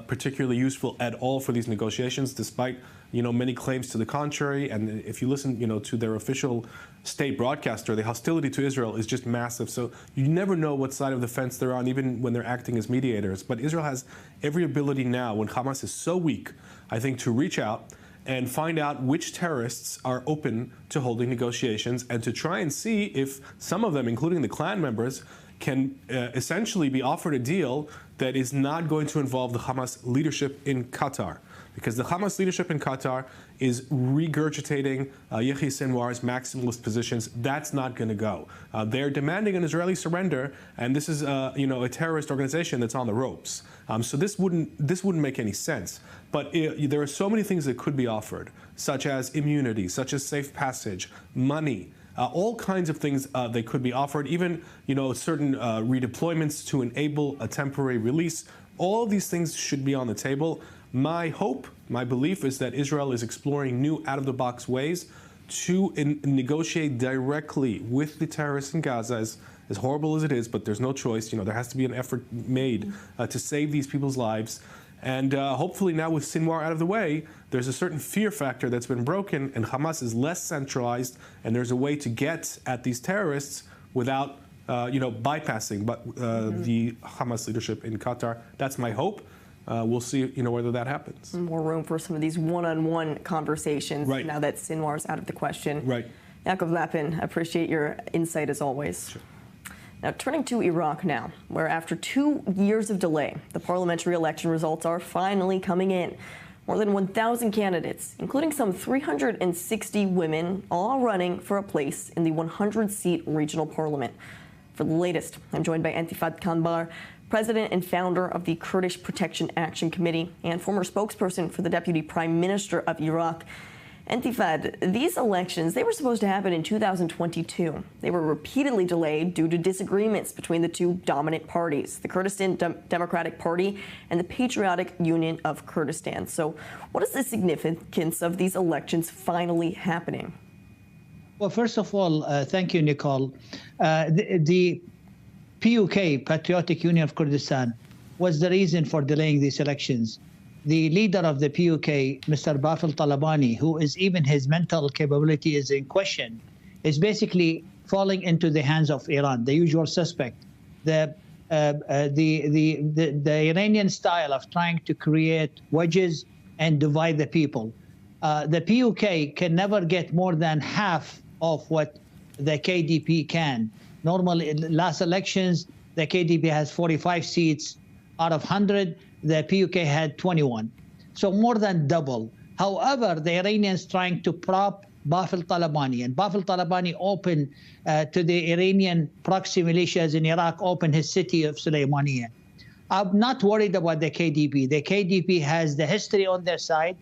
particularly useful at all for these negotiations, despite many claims to the contrary. And if you listen, to their official state broadcaster, the hostility to Israel is just massive. So you never know what side of the fence they're on, even when they're acting as mediators. But Israel has every ability now, when Hamas is so weak, I think, to reach out and find out which terrorists are open to holding negotiations and to try and see if some of them, including the clan members, can essentially be offered a deal that is not going to involve the Hamas leadership in Qatar. Because the Hamas leadership in Qatar is regurgitating Yahya Sinwar's maximalist positions. That's not going to go. They're demanding an Israeli surrender, and this is a terrorist organization that's on the ropes. So this wouldn't make any sense. But there are so many things that could be offered, such as immunity, such as safe passage, money. All kinds of things they could be offered, even certain redeployments to enable a temporary release. All of these things should be on the table. My hope, my belief is that Israel is exploring new out-of-the-box ways to negotiate directly with the terrorists in Gaza, as horrible as it is, but there's no choice. There has to be an effort made to save these people's lives. And hopefully now with Sinwar out of the way, there's a certain fear factor that's been broken, and Hamas is less centralized, and there's a way to get at these terrorists without bypassing the Hamas leadership in Qatar. That's my hope. We'll see, whether that happens. More room for some of these one-on-one conversations now that Sinwar's out of the question. Right. Yaakov Lapin, appreciate your insight as always. Sure. Now, turning to Iraq now, where after 2 years of delay, the parliamentary election results are finally coming in. More than 1,000 candidates, including some 360 women, all running for a place in the 100-seat regional parliament. For the latest, I'm joined by Intifad Kanbar, president and founder of the Kurdish Protection Action Committee and former spokesperson for the Deputy Prime Minister of Iraq. Intifad, these elections, they were supposed to happen in 2022. They were repeatedly delayed due to disagreements between the two dominant parties, the Kurdistan Democratic Party and the Patriotic Union of Kurdistan. So what is the significance of these elections finally happening? Well, first of all, thank you, Nicole. The PUK, Patriotic Union of Kurdistan, was the reason for delaying these elections. The leader of the PUK, Mr. Bafil Talabani, who is even his mental capability is in question, is basically falling into the hands of Iran, the usual suspect. The Iranian style of trying to create wedges and divide the people. The PUK can never get more than half of what the KDP can. Normally, in last elections, the KDP has 45 seats out of 100. The PUK had 21, so more than double. However, the Iranians trying to prop Bafil Talabani, and Bafil Talabani opened to the Iranian proxy militias in Iraq, opened his city of Sulaymaniyah. I'm not worried about the KDP. The KDP has the history on their side.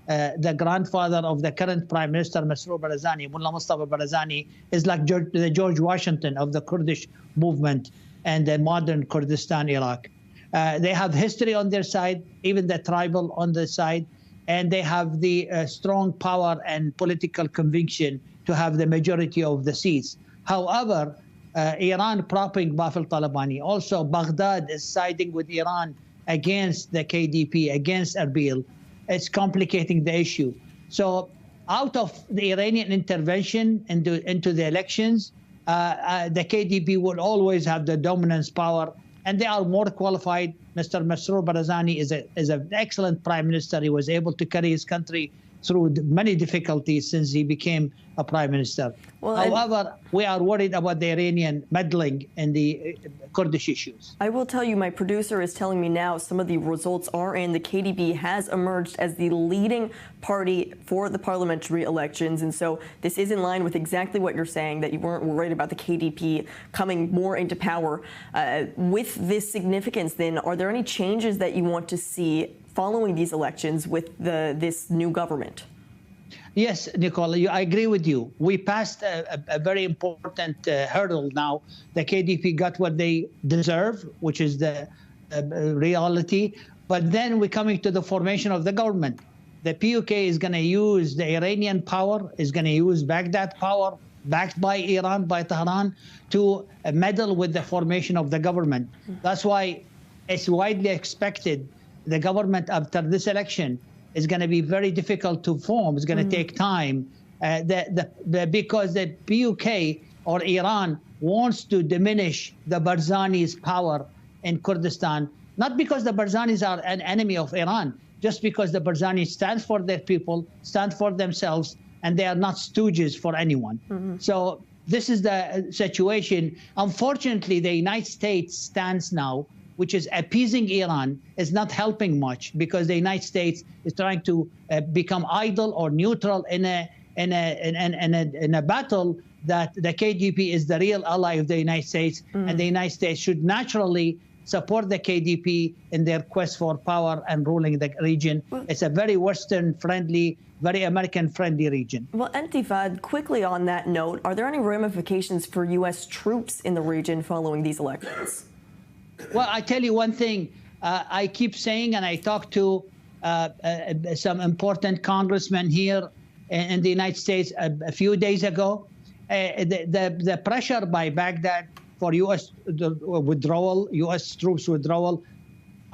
The grandfather of the current Prime Minister, Masroor Barzani, Mullah Mustafa Barzani, is like the George Washington of the Kurdish movement and the modern Kurdistan, Iraq. They have history on their side, even the tribal on the side, and they have the strong power and political conviction to have the majority of the seats. However, Iran propping Ba'ath al-Talabani. Also, Baghdad is siding with Iran against the KDP, against Erbil. It's complicating the issue. So out of the Iranian intervention into the elections, the KDP will always have the dominance power, and they are more qualified. Mr. Masroor Barzani is an excellent prime minister. He was able to carry his country through many difficulties since he became a prime minister. Well, however, we are worried about the Iranian meddling in the Kurdish issues. I will tell you, my producer is telling me now some of the results are in. The KDP has emerged as the leading party for the parliamentary elections. And so this is in line with exactly what you're saying, that you weren't worried about the KDP coming more into power. With this significance, then, are there any changes that you want to see following these elections with this new government? Yes, Nicole, I agree with you. We passed a very important hurdle now. The KDP got what they deserve, which is the reality. But then we're coming to the formation of the government. The PUK is going to use the Iranian power, is going to use Baghdad power, backed by Iran, by Tehran, to meddle with the formation of the government. That's why it's widely expected the government after this election is going to be very difficult to form. It's going to take time because the PUK or Iran wants to diminish the Barzani's power in Kurdistan, not because the Barzanis are an enemy of Iran, just because the Barzani stands for their people, stand for themselves, and they are not stooges for anyone. So this is the situation. Unfortunately, the United States stance now, which is appeasing Iran, is not helping much because the United States is trying to become idle or neutral in a battle that the KDP is the real ally of the United States, and the United States should naturally support the KDP in their quest for power and ruling the region. It's a very Western-friendly, very American-friendly region. Well, Intifad, quickly on that note, are there any ramifications for U.S. troops in the region following these elections? Well, I tell you one thing, I keep saying, and I talked to some important congressmen here in the United States a few days ago, the pressure by Baghdad for U.S. withdrawal, U.S. troops withdrawal,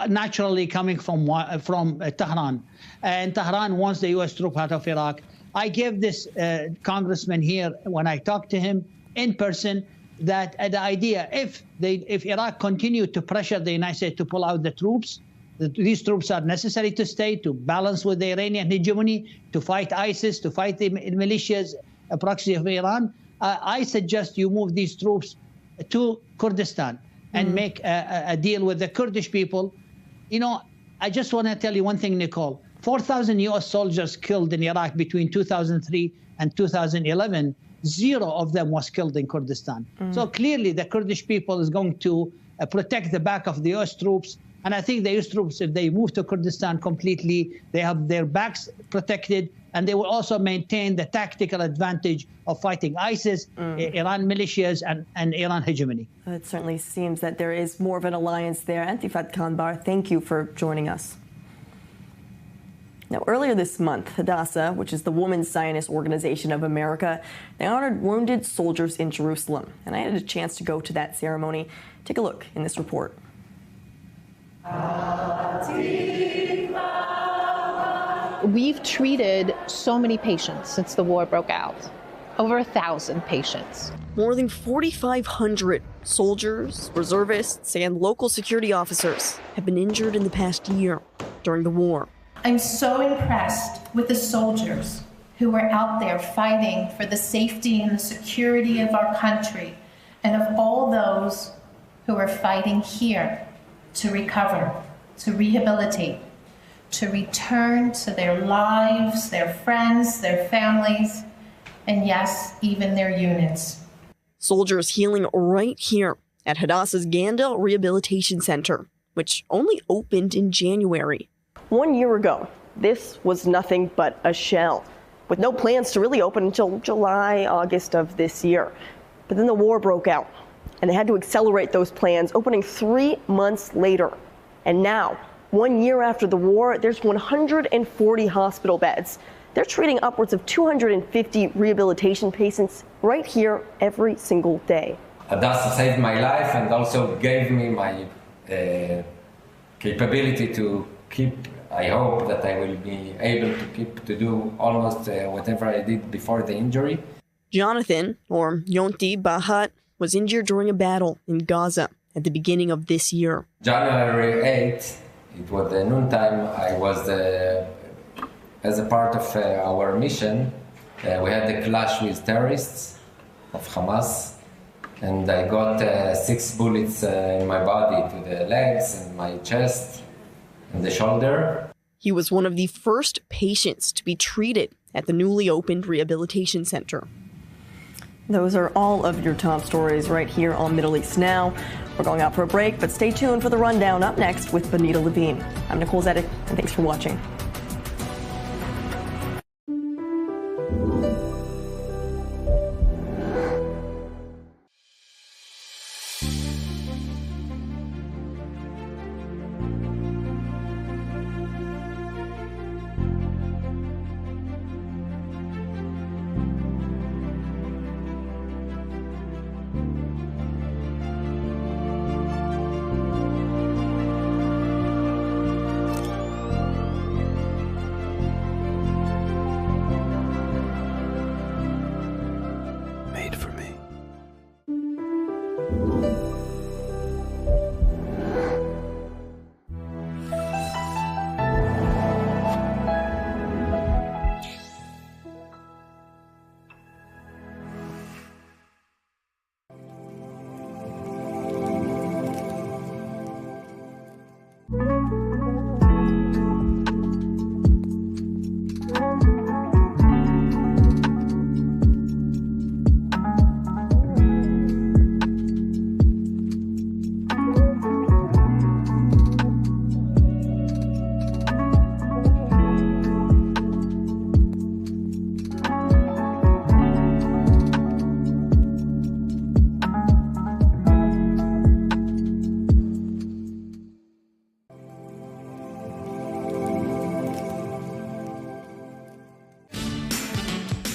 naturally coming from Tehran. And Tehran wants the U.S. troop out of Iraq. I gave this congressman here, when I talked to him in person, that the idea, if Iraq continued to pressure the United States to pull out the troops, these troops are necessary to stay, to balance with the Iranian hegemony, to fight ISIS, to fight the militias, proxy of Iran. I suggest you move these troops to Kurdistan and make a deal with the Kurdish people. You know, I just want to tell you one thing, Nicole. 4,000 U.S. soldiers killed in Iraq between 2003 and 2011. 0 of them was killed in Kurdistan. So clearly the Kurdish people is going to protect the back of the U.S. troops. And I think the U.S. troops, if they move to Kurdistan completely, they have their backs protected, and they will also maintain the tactical advantage of fighting ISIS, Iran militias, and Iran hegemony. It certainly seems that there is more of an alliance there. Intifad Kanbar, thank you for joining us. Now, earlier this month, Hadassah, which is the Women's Zionist Organization of America, they honored wounded soldiers in Jerusalem. And I had a chance to go to that ceremony. Take a look in this report. We've treated so many patients since the war broke out. Over 1,000 patients. More than 4,500 soldiers, reservists, and local security officers have been injured in the past year during the war. I'm so impressed with the soldiers who are out there fighting for the safety and the security of our country, and of all those who are fighting here to recover, to rehabilitate, to return to their lives, their friends, their families, and yes, even their units. Soldiers healing right here at Hadassah's Ganda Rehabilitation Center, which only opened in January. 1 year ago, this was nothing but a shell, with no plans to really open until July, August of this year. But then the war broke out, and they had to accelerate those plans, opening 3 months later. And now, 1 year after the war, there's 140 hospital beds. They're treating upwards of 250 rehabilitation patients right here every single day. Hadassah saved my life and also gave me my capability to keep. I hope that I will be able to do almost whatever I did before the injury. Jonathan, or Yonti Bahat, was injured during a battle in Gaza at the beginning of this year. January 8th, it was the noontime. I was, as a part of our mission, we had a clash with terrorists of Hamas, and I got 6 bullets in my body, to the legs and my chest and the shoulder. He was one of the first patients to be treated at the newly opened rehabilitation center. Those are all of your top stories right here on Middle East Now. We're going out for a break, but stay tuned for the rundown up next with Benita Levine. I'm Nicole Zedek, and thanks for watching.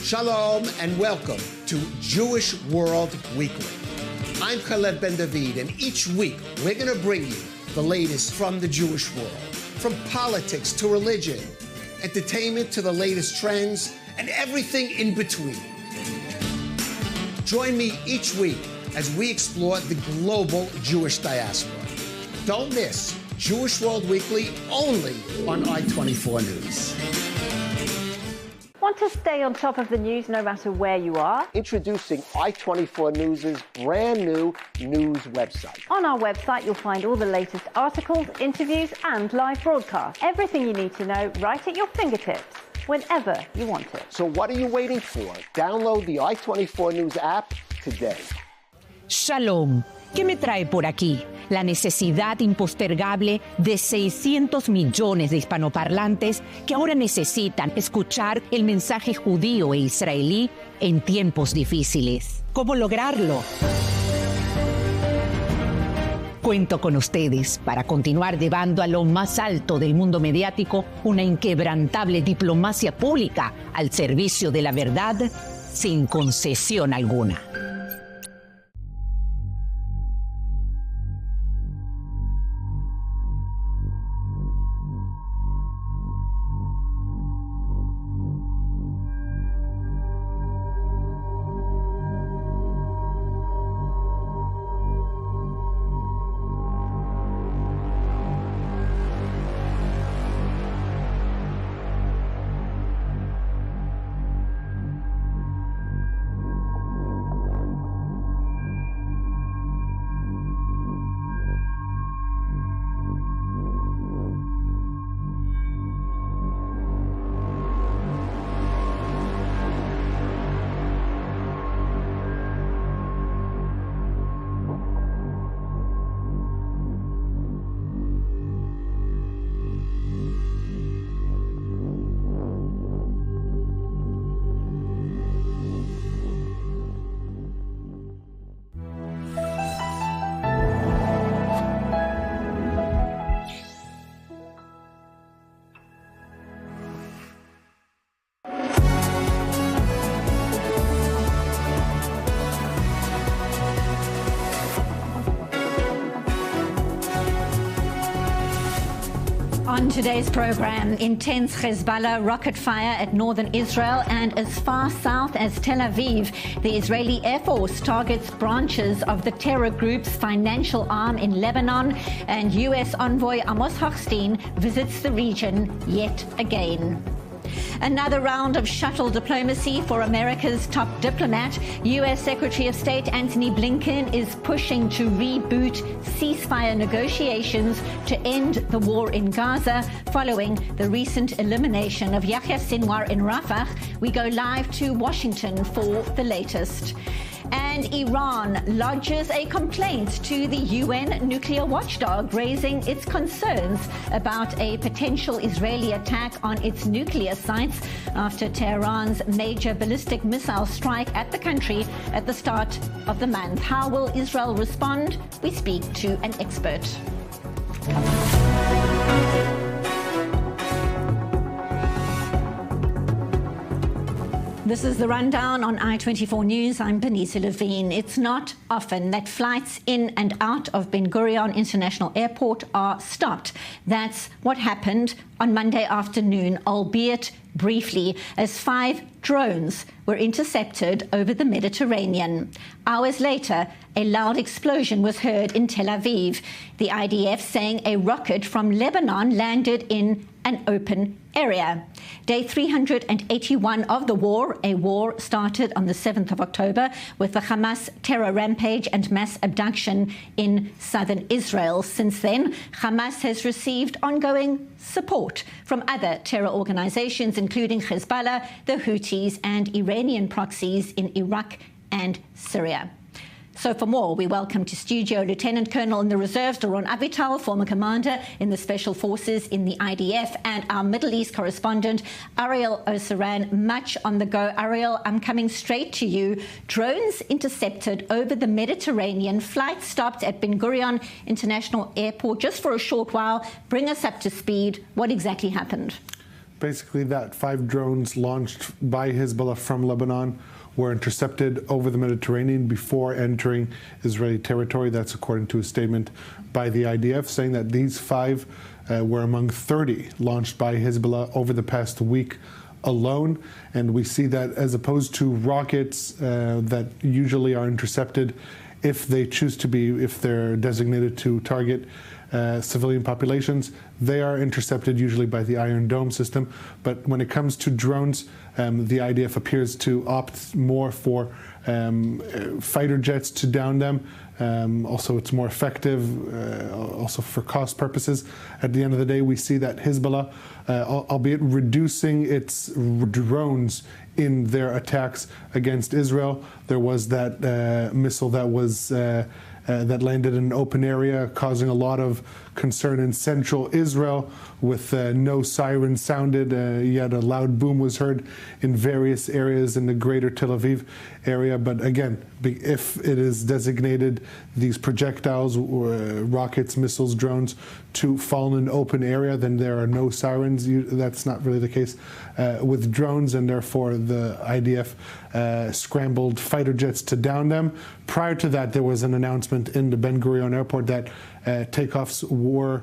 Shalom and welcome to Jewish World Weekly. I'm Khaled Ben David, and each week we're going to bring you the latest from the Jewish world, from politics to religion, entertainment to the latest trends, and everything in between. Join me each week as we explore the global Jewish diaspora. Don't miss Jewish World Weekly only on I-24 News. Want to stay on top of the news no matter where you are? Introducing I-24 News' brand new news website. On our website, you'll find all the latest articles, interviews, and live broadcasts. Everything you need to know right at your fingertips, whenever you want it. So what are you waiting for? Download the I-24 News app today. Shalom. ¿Qué me trae por aquí? La necesidad impostergable de 600 millones de hispanoparlantes que ahora necesitan escuchar el mensaje judío e israelí en tiempos difíciles. ¿Cómo lograrlo? Cuento con ustedes para continuar llevando a lo más alto del mundo mediático una inquebrantable diplomacia pública al servicio de la verdad sin concesión alguna. On today's program, intense Hezbollah rocket fire at northern Israel and as far south as Tel Aviv. The Israeli Air Force targets branches of the terror group's financial arm in Lebanon, and U.S. envoy Amos Hochstein visits the region yet again. Another round of shuttle diplomacy for America's top diplomat. U.S. Secretary of State Antony Blinken is pushing to reboot ceasefire negotiations to end the war in Gaza following the recent elimination of Yahya Sinwar in Rafah. We go live to Washington for the latest. And Iran lodges a complaint to the UN nuclear watchdog, raising its concerns about a potential Israeli attack on its nuclear sites after Tehran's major ballistic missile strike at the country at the start of the month. How will Israel respond? We speak to an expert. This is the rundown on I-24 News. I'm Benita Levine. It's not often that flights in and out of Ben Gurion International Airport are stopped. That's what happened on Monday afternoon, albeit briefly, as 5 drones were intercepted over the Mediterranean. Hours later, a loud explosion was heard in Tel Aviv. The IDF saying a rocket from Lebanon landed in an open area. Day 381 of the war, a war started on the 7th of October with the Hamas terror rampage and mass abduction in southern Israel. Since then, Hamas has received ongoing support from other terror organizations, including Hezbollah, the Houthis, and Iranian proxies in Iraq and Syria. So for more, we welcome to studio Lieutenant Colonel in the Reserves, Doron Avital, former commander in the Special Forces in the IDF, and our Middle East correspondent, Ariel Osaran. Much on the go. Ariel, I'm coming straight to you. Drones intercepted over the Mediterranean, flights stopped at Ben Gurion International Airport just for a short while. Bring us up to speed. What exactly happened? Basically that 5 drones launched by Hezbollah from Lebanon were intercepted over the Mediterranean before entering Israeli territory. That's according to a statement by the IDF, saying that these 5 were among 30 launched by Hezbollah over the past week alone. And we see that as opposed to rockets that usually are intercepted if they choose to be, if they're designated to target civilian populations, they are intercepted usually by the Iron Dome system. But when it comes to drones, the IDF appears to opt more for fighter jets to down them. Also, it's more effective, also for cost purposes. At the end of the day, we see that Hezbollah, albeit reducing its drones in their attacks against Israel, there was that missile that was that landed in an open area, causing a lot of concern in central Israel with no siren sounded, yet a loud boom was heard in various areas in the greater Tel Aviv area. But again, if it is designated these projectiles, rockets, missiles, drones, to fall in an open area, then there are no sirens. That's not really the case with drones, and therefore the IDF scrambled fighter jets to down them. Prior to that, there was an announcement in the Ben Gurion airport that takeoffs were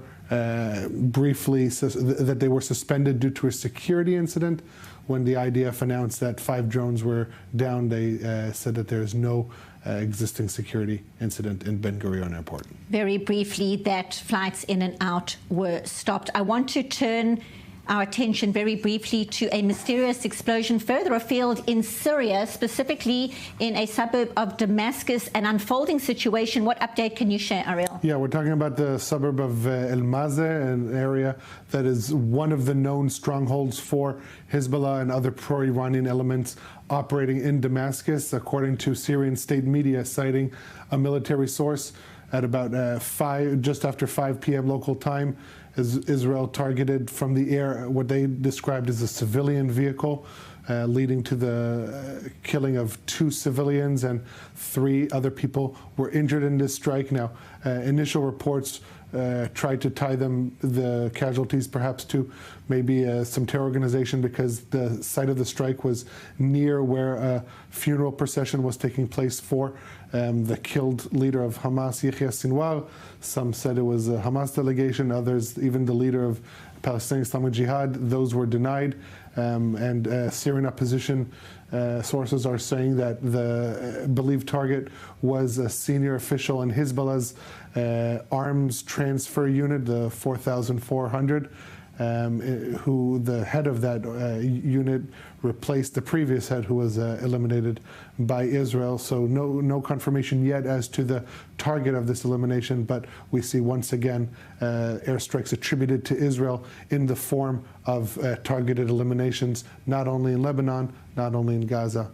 briefly, that they were suspended due to a security incident. When the IDF announced that 5 drones were down, they said that there is no existing security incident in Ben Gurion Airport. Very briefly, that flights in and out were stopped. I want to turn our attention very briefly to a mysterious explosion further afield in Syria, specifically in a suburb of Damascus, an unfolding situation. What update can you share, Ariel? Yeah, we're talking about the suburb of El Mazeh, an area that is one of the known strongholds for Hezbollah and other pro-Iranian elements operating in Damascus, according to Syrian state media, citing a military source. At about just after 5 p.m. local time, Israel targeted from the air what they described as a civilian vehicle, leading to the killing of 2 civilians, and 3 other people were injured in this strike. Now, initial reports tried to tie the casualties perhaps to maybe some terror organization, because the site of the strike was near where a funeral procession was taking place for the killed leader of Hamas, Yahya Sinwar. Some said it was a Hamas delegation, others, even the leader of Palestinian Islamic Jihad. Those were denied, and Syrian opposition sources are saying that the believed target was a senior official in Hezbollah's arms transfer unit, the 4,400, who the head of that unit replaced the previous head, who was eliminated by Israel. So no confirmation yet as to the target of this elimination, but we see once again airstrikes attributed to Israel in the form of targeted eliminations, not only in Lebanon, not only in Gaza,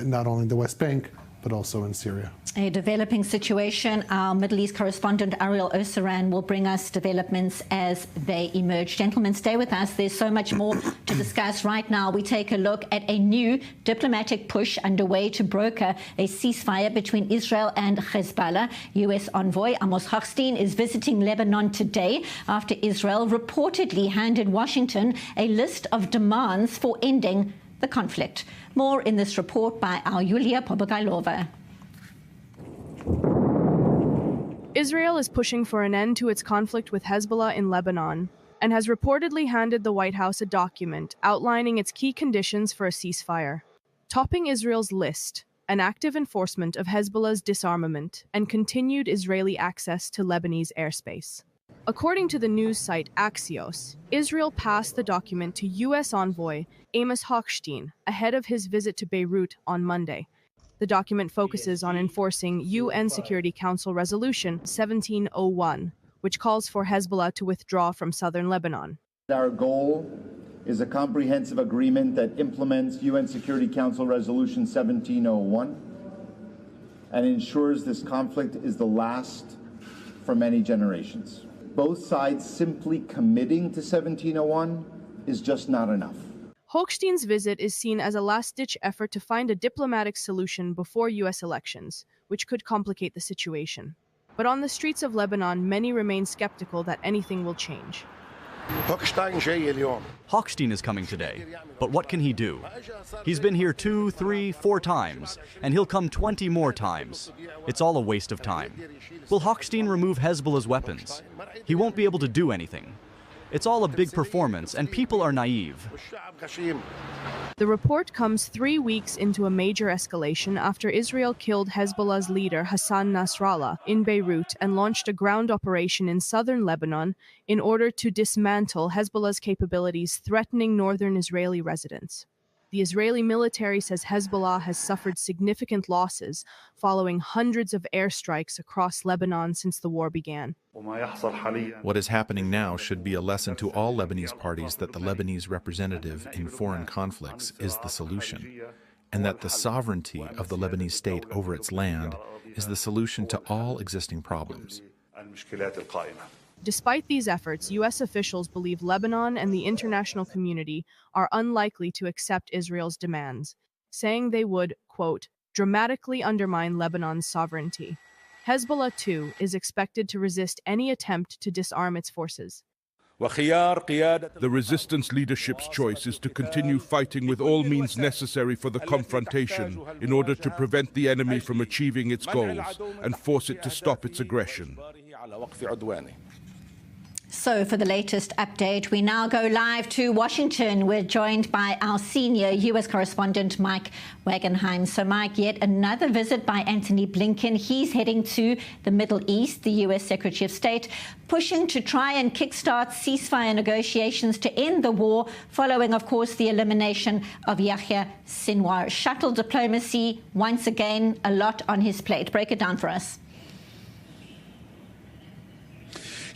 not only in the West Bank, but also in Syria. A developing situation. Our Middle East correspondent Ariel Osaran will bring us developments as they emerge. Gentlemen, stay with us. There's so much more to discuss. Right now, we take a look at a new diplomatic push underway to broker a ceasefire between Israel and Hezbollah. U.S. envoy Amos Hochstein is visiting Lebanon today after Israel reportedly handed Washington a list of demands for ending the conflict. More in this report by our Yulia Pobogailova. Israel is pushing for an end to its conflict with Hezbollah in Lebanon and has reportedly handed the White House a document outlining its key conditions for a ceasefire. Topping Israel's list, an active enforcement of Hezbollah's disarmament and continued Israeli access to Lebanese airspace. According to the news site Axios, Israel passed the document to U.S. envoy Amos Hochstein ahead of his visit to Beirut on Monday. The document focuses on enforcing UN Security Council Resolution 1701, which calls for Hezbollah to withdraw from southern Lebanon. Our goal is a comprehensive agreement that implements UN Security Council Resolution 1701 and ensures this conflict is the last for many generations. Both sides simply committing to 1701 is just not enough. Hochstein's visit is seen as a last-ditch effort to find a diplomatic solution before U.S. elections, which could complicate the situation. But on the streets of Lebanon, many remain skeptical that anything will change. Hochstein is coming today, but what can he do? He's been here 2, 3, 4 times, and he'll come 20 more times. It's all a waste of time. Will Hochstein remove Hezbollah's weapons? He won't be able to do anything. It's all a big performance, and people are naive. The report comes 3 weeks into a major escalation after Israel killed Hezbollah's leader Hassan Nasrallah in Beirut and launched a ground operation in southern Lebanon in order to dismantle Hezbollah's capabilities threatening northern Israeli residents. The Israeli military says Hezbollah has suffered significant losses following hundreds of airstrikes across Lebanon since the war began. What is happening now should be a lesson to all Lebanese parties that the Lebanese representative in foreign conflicts is the solution, and that the sovereignty of the Lebanese state over its land is the solution to all existing problems. Despite these efforts, U.S. officials believe Lebanon and the international community are unlikely to accept Israel's demands, saying they would, quote, dramatically undermine Lebanon's sovereignty. Hezbollah, too, is expected to resist any attempt to disarm its forces. The resistance leadership's choice is to continue fighting with all means necessary for the confrontation in order to prevent the enemy from achieving its goals and force it to stop its aggression. So for the latest update, we now go live to Washington. We're joined by our senior U.S. correspondent, Mike Wagenheim. So, Mike, yet another visit by Antony Blinken. He's heading to the Middle East, the U.S. Secretary of State, pushing to try and kickstart ceasefire negotiations to end the war, following, of course, the elimination of Yahya Sinwar. Shuttle diplomacy, once again, a lot on his plate. Break it down for us.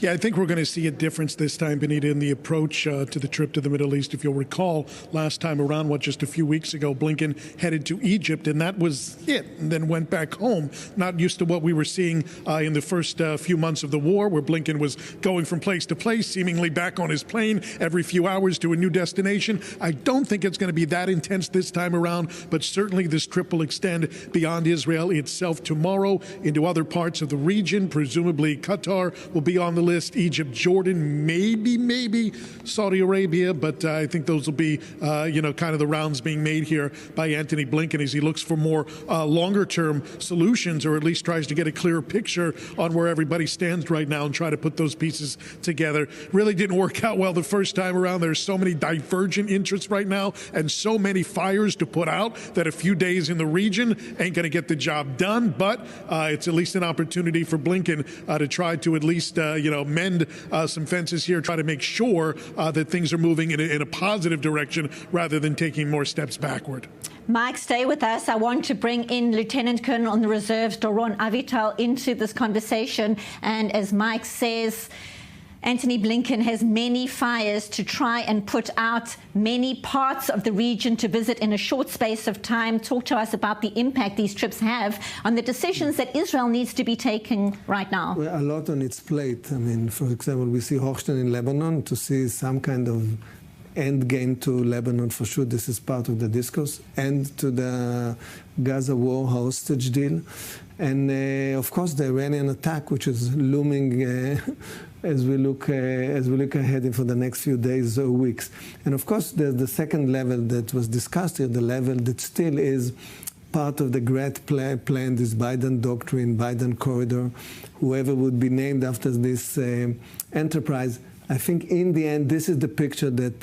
Yeah, I think we're going to see a difference this time, Benita, in the approach to the trip to the Middle East. If you'll recall, last time around, just a few weeks ago, Blinken headed to Egypt, and that was it, and then went back home. Not used to what we were seeing in the first few months of the war, where Blinken was going from place to place, seemingly back on his plane every few hours to a new destination. I don't think it's going to be that intense this time around, but certainly this trip will extend beyond Israel itself tomorrow into other parts of the region. Presumably Qatar will be on the list: Egypt, Jordan, maybe Saudi Arabia, but I think those will be, kind of the rounds being made here by Antony Blinken as he looks for more longer-term solutions, or at least tries to get a clearer picture on where everybody stands right now and try to put those pieces together. Really didn't work out well the first time around. There's so many divergent interests right now and so many fires to put out that a few days in the region ain't going to get the job done, but it's at least an opportunity for Blinken to try to at least, mend some fences here, try to make sure that things are moving in a positive direction rather than taking more steps backward. Mike, stay with us. I want to bring in Lieutenant Colonel on the reserves, Doron Avital, into this conversation. And as Mike says, Antony Blinken has many fires to try and put out, many parts of the region to visit in a short space of time. Talk to us about the impact these trips have on the decisions that Israel needs to be taking right now. Well, a lot on its plate. I mean, for example, we see Hochstein in Lebanon to see some kind of end game to Lebanon. For sure, this is part of the discourse, and to the Gaza war hostage deal. And of course, the Iranian attack, which is looming as we look ahead for the next few days or weeks. And of course, there's the second level that was discussed here, the level that still is part of the great plan, this Biden doctrine, Biden corridor, whoever would be named after this enterprise. I think in the end, this is the picture that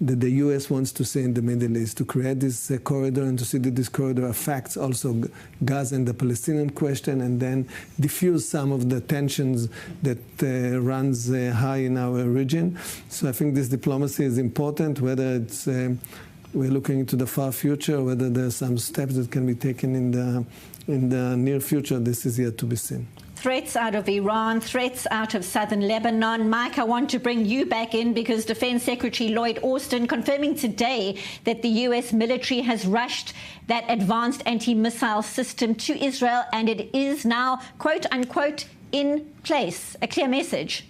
the U.S. wants to see in the Middle East, to create this corridor and to see that this corridor affects also Gaza and the Palestinian question, and then diffuse some of the tensions that runs high in our region. So I think this diplomacy is important, whether it's we're looking into the far future, whether there's some steps that can be taken in the near future. This is yet to be seen. Threats out of Iran, threats out of southern Lebanon. Mike, I want to bring you back in because Defense Secretary Lloyd Austin confirming today that the U.S. military has rushed that advanced anti-missile system to Israel and it is now, quote unquote, in place. A clear message.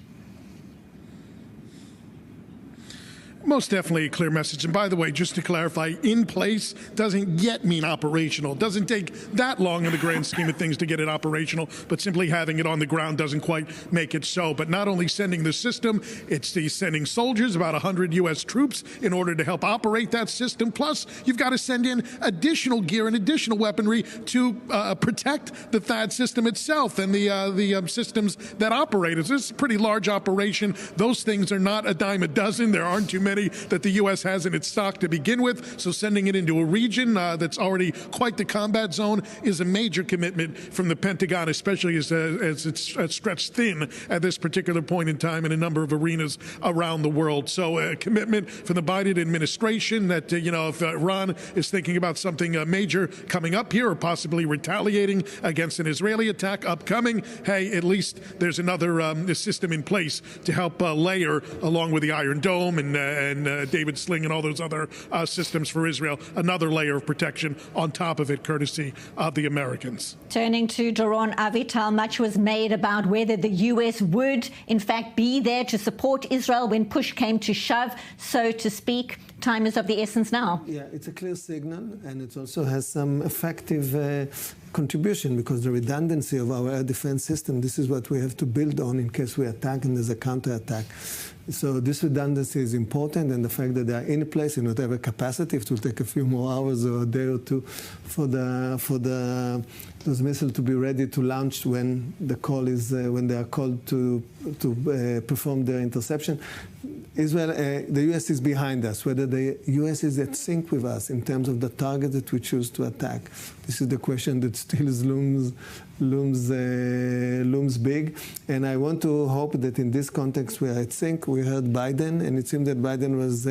Most definitely a clear message. And by the way, just to clarify, in place doesn't yet mean operational. It doesn't take that long in the grand scheme of things to get it operational, but simply having it on the ground doesn't quite make it so. But not only sending the system, it's sending soldiers, about 100 U.S. troops, in order to help operate that system. Plus, you've got to send in additional gear and additional weaponry to protect the THAAD system itself and the systems that operate it. This is a pretty large operation. Those things are not a dime a dozen. There aren't too many that the U.S. has in its stock to begin with. So sending it into a region that's already quite the combat zone is a major commitment from the Pentagon, especially as it's stretched thin at this particular point in time in a number of arenas around the world. So a commitment from the Biden administration that, if Iran is thinking about something major coming up here or possibly retaliating against an Israeli attack upcoming, hey, at least there's another system in place to help layer, along with the Iron Dome and David Sling and all those other systems for Israel, another layer of protection on top of it, courtesy of the Americans. Turning to Doron Avital, much was made about whether the U.S. would, in fact, be there to support Israel when push came to shove, so to speak. Time is of the essence now. Yeah, it's a clear signal, and it also has some effective contribution, because the redundancy of our air defense system, this is what we have to build on in case we attack and there's a counterattack. So this redundancy is important, and the fact that they are in place in whatever capacity, it will take a few more hours or a day or two for those missiles to be ready to launch when the call is when they are called to perform their interception. Israel, the U.S. is behind us. Whether the U.S. is at sync with us in terms of the target that we choose to attack, this is the question that still looms big. And I want to hope that in this context we are at sync. We heard Biden, and it seemed that Biden was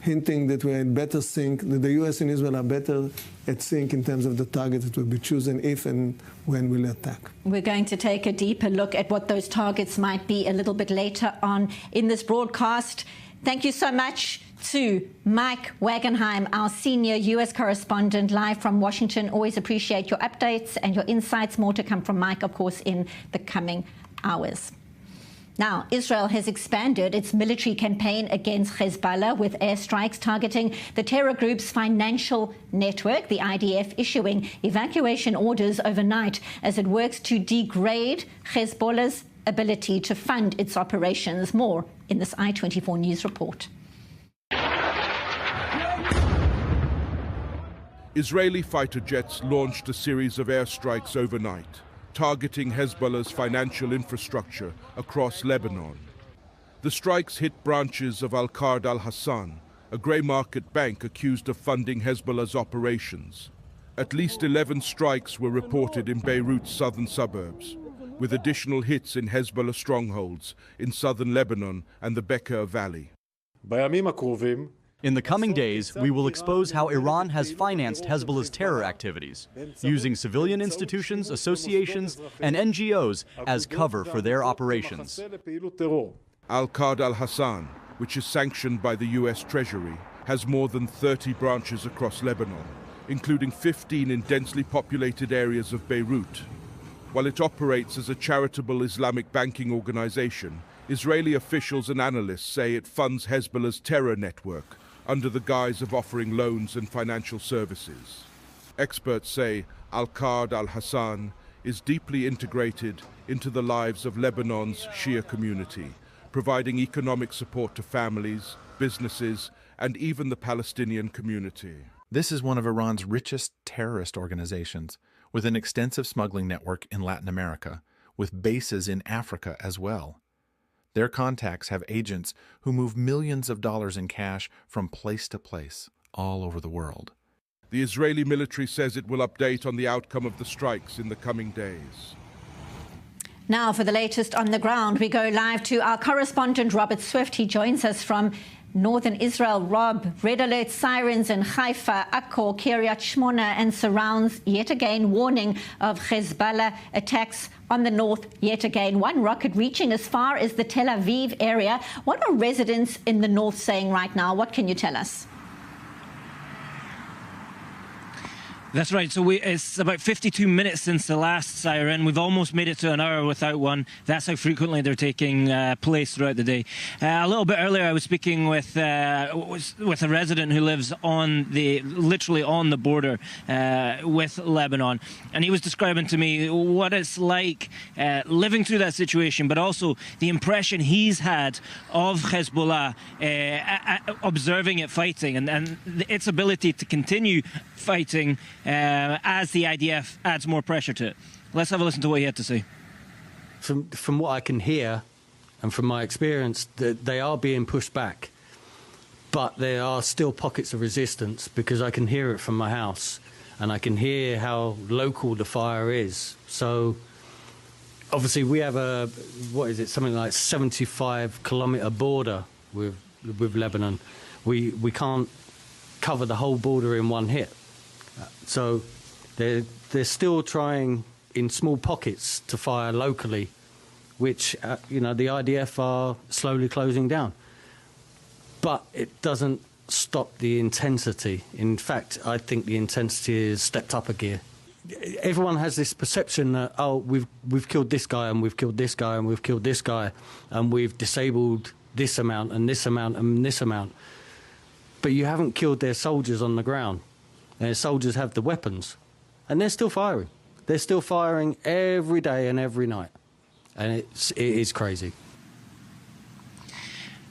hinting that we are in better sync, that the U.S. and Israel are better at sync in terms of the target that will be chosen if and when we'll attack. We're going to take a deeper look at what those targets might be a little bit later on in this broadcast. Thank you so much to Mike Wagenheim, our senior U.S. correspondent, live from Washington. Always appreciate your updates and your insights. More to come from Mike, of course, in the coming hours. Now, Israel has expanded its military campaign against Hezbollah with airstrikes targeting the terror group's financial network, the IDF issuing evacuation orders overnight as it works to degrade Hezbollah's ability to fund its operations. More in this I24 News report. Israeli fighter jets launched a series of airstrikes overnight, targeting Hezbollah's financial infrastructure across Lebanon. The strikes hit branches of Al-Qard al-Hassan, a grey market bank accused of funding Hezbollah's operations. At least 11 strikes were reported in Beirut's southern suburbs, with additional hits in Hezbollah strongholds in southern Lebanon and the Bekaa Valley. In the coming days, we will expose how Iran has financed Hezbollah's terror activities, using civilian institutions, associations, and NGOs as cover for their operations. Al-Qard al-Hassan, which is sanctioned by the US Treasury, has more than 30 branches across Lebanon, including 15 in densely populated areas of Beirut. While it operates as a charitable Islamic banking organization, Israeli officials and analysts say it funds Hezbollah's terror network under the guise of offering loans and financial services. Experts say Al-Qard al-Hassan is deeply integrated into the lives of Lebanon's Shia community, providing economic support to families, businesses, and even the Palestinian community. This is one of Iran's richest terrorist organizations, with an extensive smuggling network in Latin America, with bases in Africa as well. Their contacts have agents who move millions of dollars in cash from place to place all over the world. The Israeli military says it will update on the outcome of the strikes in the coming days. Now for the latest on the ground, we go live to our correspondent Robert Swift. He joins us from northern Israel. Rob, red alert sirens in Haifa, Akko, Kiryat Shmona and surrounds yet again, warning of Hezbollah attacks on the north yet again. One rocket reaching as far as the Tel Aviv area. What are residents in the north saying right now? What can you tell us? That's right. So it's about 52 minutes since the last siren. We've almost made it to an hour without one. That's how frequently they're taking place throughout the day. A little bit earlier, I was speaking with a resident who lives literally on the border with Lebanon, and he was describing to me what it's like living through that situation, but also the impression he's had of Hezbollah, observing it fighting, and its ability to continue fighting as the IDF adds more pressure to it. Let's have a listen to what he had to say. From what I can hear and from my experience, they are being pushed back, but there are still pockets of resistance because I can hear it from my house and I can hear how local the fire is. So obviously we have something like 75-kilometre border with Lebanon. We can't cover the whole border in one hit. So they're still trying in small pockets to fire locally, which the IDF are slowly closing down. But it doesn't stop the intensity. In fact, I think the intensity has stepped up a gear. Everyone has this perception that, oh, we've killed this guy and we've killed this guy and we've killed this guy and we've disabled this amount and this amount and this amount. But you haven't killed their soldiers on the ground. Their soldiers have the weapons, and they're still firing. They're still firing every day and every night, and it is crazy.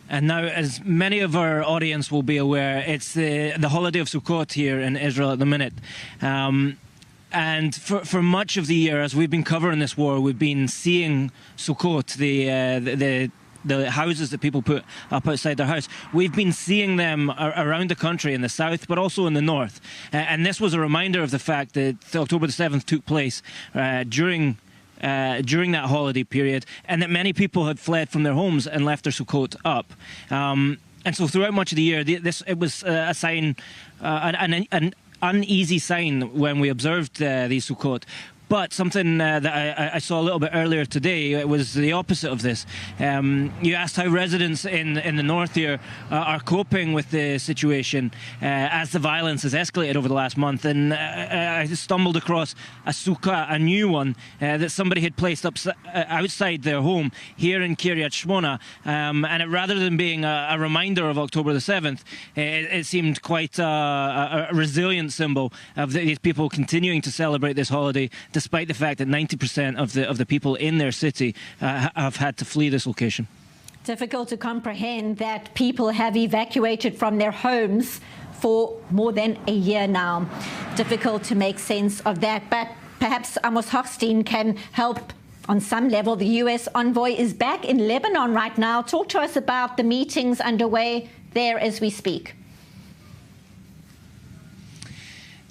And now, as many of our audience will be aware, it's the holiday of Sukkot here in Israel at the minute. And for much of the year, as we've been covering this war, we've been seeing Sukkot, the houses that people put up outside their house. We've been seeing them around the country in the south, but also in the north. And this was a reminder of the fact that October the 7th took place during that holiday period, and that many people had fled from their homes and left their Sukkot up. And so throughout much of the year, it was a sign, an uneasy sign when we observed these Sukkot. But something that I saw a little bit earlier today, it was the opposite of this. You asked how residents in the north here are coping with the situation as the violence has escalated over the last month. And I stumbled across a sukkah, a new one, that somebody had placed up outside their home here in Kiryat Shmona. And rather than being a reminder of October the 7th, it seemed quite a resilient symbol of these people continuing to celebrate this holiday despite the fact that 90% of the people in their city have had to flee this location. Difficult to comprehend that people have evacuated from their homes for more than a year now. Difficult to make sense of that, but perhaps Amos Hochstein can help on some level. The U.S. envoy is back in Lebanon right now. Talk to us about the meetings underway there as we speak.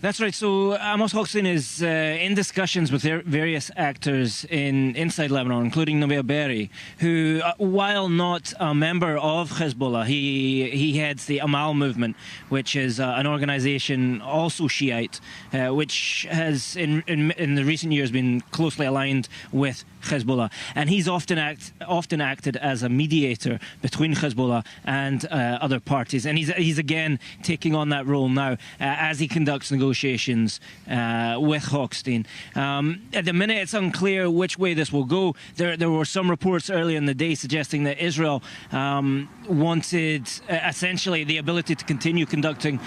That's right. So Amos Hochstein is in discussions with various actors inside Lebanon, including Nabil Berri, who, while not a member of Hezbollah, he heads the Amal movement, which is an organization also Shiite, which has in the recent years been closely aligned with Hezbollah, and he's often acted as a mediator between Hezbollah and other parties, and he's again taking on that role now as he conducts negotiations with Hochstein. At the minute, it's unclear which way this will go. There were some reports earlier in the day suggesting that Israel wanted essentially the ability to continue conducting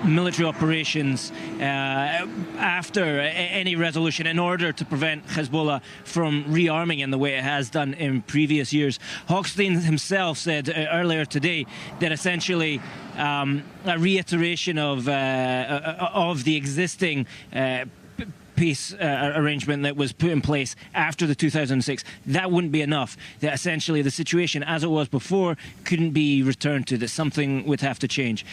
military operations after any resolution in order to prevent Hezbollah from rearming in the way it has done in previous years. Hochstein himself said earlier today that essentially a reiteration of the existing peace arrangement that was put in place after the 2006, that wouldn't be enough. That essentially the situation as it was before couldn't be returned to, that something would have to change.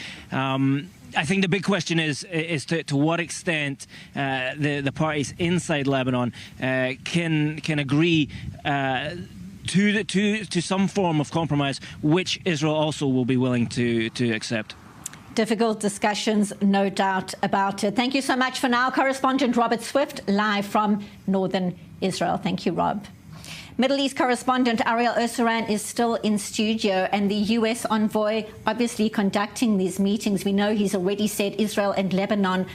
I think the big question is to what extent the parties inside Lebanon can agree to some form of compromise, which Israel also will be willing to accept. Difficult discussions, no doubt about it. Thank you so much for now. Correspondent Robert Swift, live from northern Israel. Thank you, Rob. Middle East correspondent Ariel Ursuran is still in studio, and the U.S. envoy obviously conducting these meetings. We know he's already said Israel and Lebanon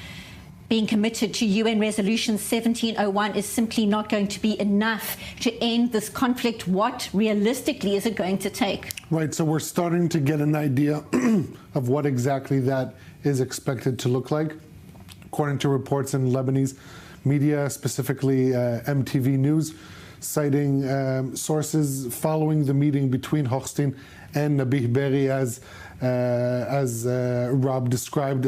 being committed to UN Resolution 1701 is simply not going to be enough to end this conflict. What realistically is it going to take? Right, so we're starting to get an idea of what exactly that is expected to look like. According to reports in Lebanese media, specifically MTV News, citing sources following the meeting between Hochstein and Nabil Berri, as Rob described.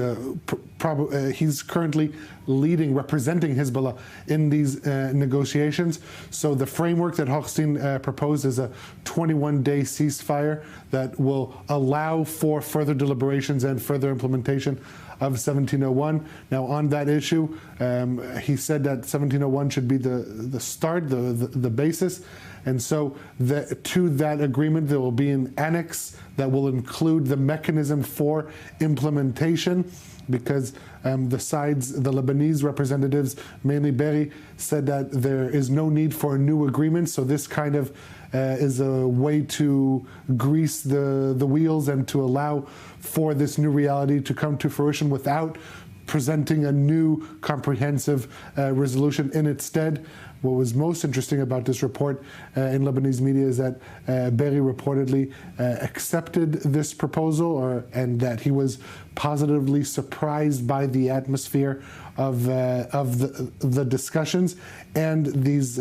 He's currently representing Hezbollah in these negotiations. So the framework that Hochstein proposed is a 21-day ceasefire that will allow for further deliberations and further implementation of 1701. Now, on that issue, he said that 1701 should be the start, the basis. And so to that agreement, there will be an annex that will include the mechanism for implementation, because the Lebanese representatives, mainly Berri, said that there is no need for a new agreement. So this kind of is a way to grease the wheels and to allow for this new reality to come to fruition without presenting a new comprehensive resolution in its stead. What was most interesting about this report in Lebanese media is that Berri reportedly accepted this proposal, and that he was positively surprised by the atmosphere of the discussions, and this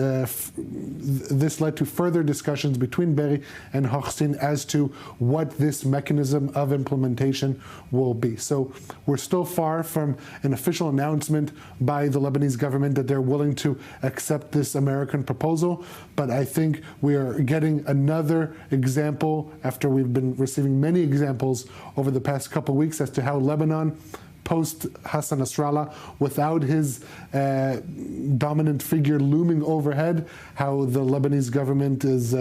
led to further discussions between Berri and Hochstein as to what this mechanism of implementation will be. So we're still far from an official announcement by the Lebanese government that they're willing to accept this American proposal, but I think we are getting another example, after we've been receiving many examples over the past couple of weeks, as to how Lebanon, post Hassan Nasrallah, without his dominant figure looming overhead, how the Lebanese government is,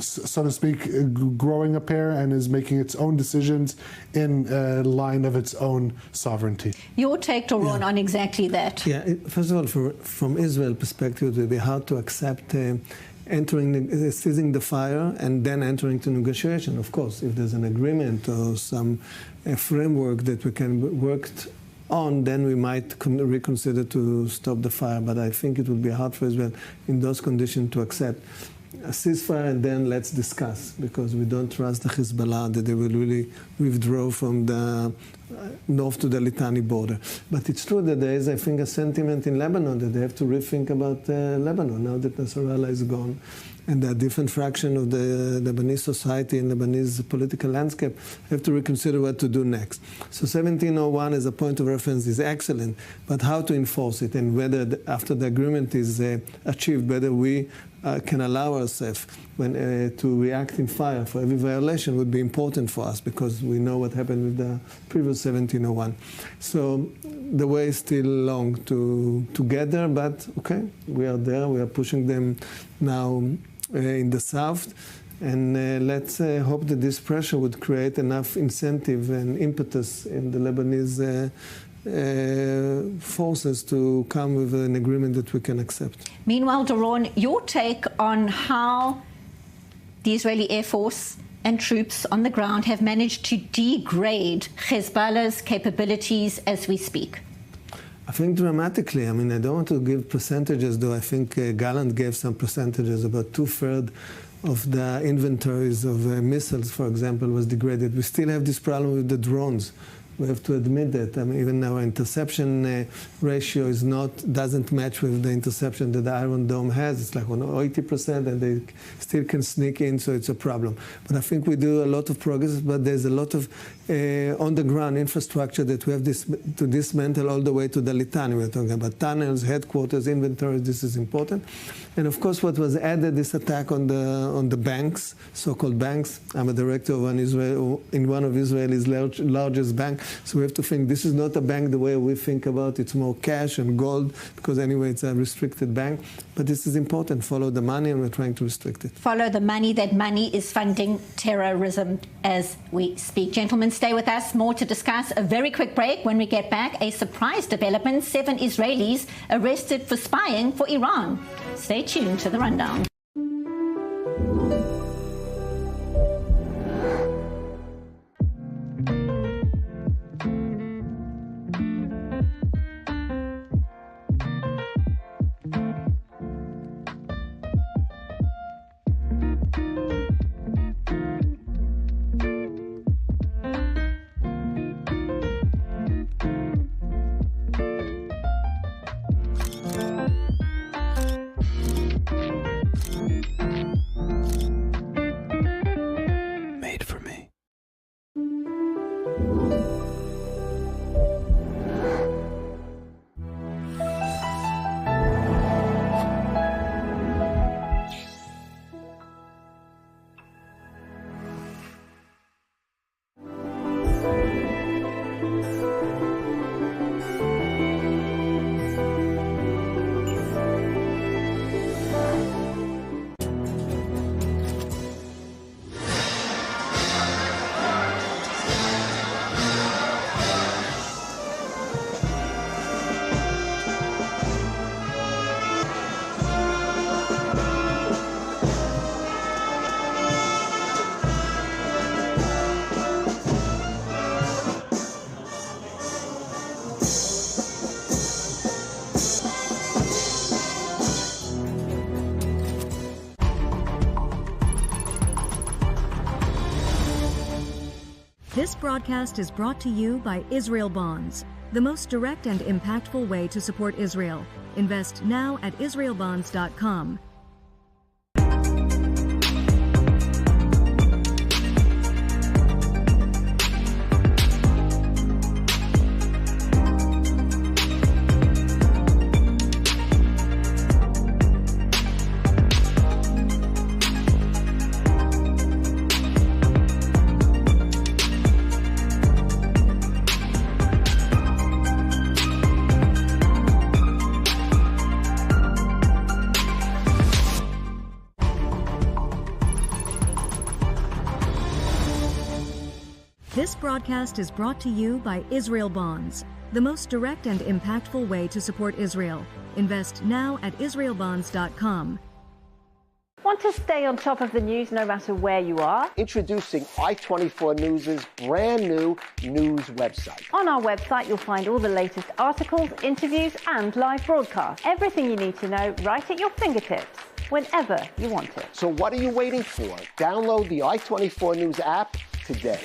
so to speak, growing a pair and is making its own decisions in line of its own sovereignty. Your take, Doron, on exactly that? Yeah, first of all, from Israel's perspective, it would be hard to accept ceasing the fire and then entering to negotiation. Of course, if there's an agreement or some framework that we can work on, then we might reconsider to stop the fire. But I think it would be hard for Israel in those conditions to accept. a ceasefire and then let's discuss, because we don't trust the Hezbollah that they will really withdraw from the north to the Litani border. But it's true that there is, I think, a sentiment in Lebanon that they have to rethink about Lebanon now that Nasrallah is gone. And the different fraction of the Lebanese society and Lebanese political landscape have to reconsider what to do next. So 1701 as a point of reference is excellent, but how to enforce it and whether after the agreement is achieved, whether we can allow ourselves to react in fire for every violation would be important for us, because we know what happened with the previous 1701. So the way is still long to get there, but okay, we are there. We are pushing them now in the south, and let's hope that this pressure would create enough incentive and impetus in the Lebanese forces to come with an agreement that we can accept. Meanwhile, Doron, your take on how the Israeli Air Force and troops on the ground have managed to degrade Hezbollah's capabilities as we speak? I think dramatically. I mean, I don't want to give percentages, though I think Gallant gave some percentages. About 2/3 of the inventories of missiles, for example, was degraded. We still have this problem with the drones. We have to admit that. I mean, even our interception ratio doesn't match with the interception that the Iron Dome has. It's like on 80%, and they still can sneak in, so it's a problem. But I think we do a lot of progress, but there's a lot of on-the-ground infrastructure that we have to dismantle all the way to the Litani. We're talking about tunnels, headquarters, inventories. This is important. And of course, what was added, this attack on the banks, so-called banks. I'm a director of one of Israel's largest banks. So we have to think this is not a bank the way we think about it. It's more cash and gold, because anyway, it's a restricted bank. But this is important. Follow the money, and we're trying to restrict it. Follow the money. That money is funding terrorism as we speak. Gentlemen, stay with us. More to discuss. A very quick break. When we get back, a surprise development. 7 Israelis arrested for spying for Iran. Stay tuned to The Rundown. This broadcast is brought to you by Israel Bonds, the most direct and impactful way to support Israel. Invest now at israelbonds.com. This broadcast is brought to you by Israel Bonds, the most direct and impactful way to support Israel. Invest now at israelbonds.com. Want to stay on top of the news no matter where you are? Introducing I-24 News' brand new news website. On our website, you'll find all the latest articles, interviews, and live broadcasts. Everything you need to know right at your fingertips. whenever you want it. So what are you waiting for? Download the I-24 News app today.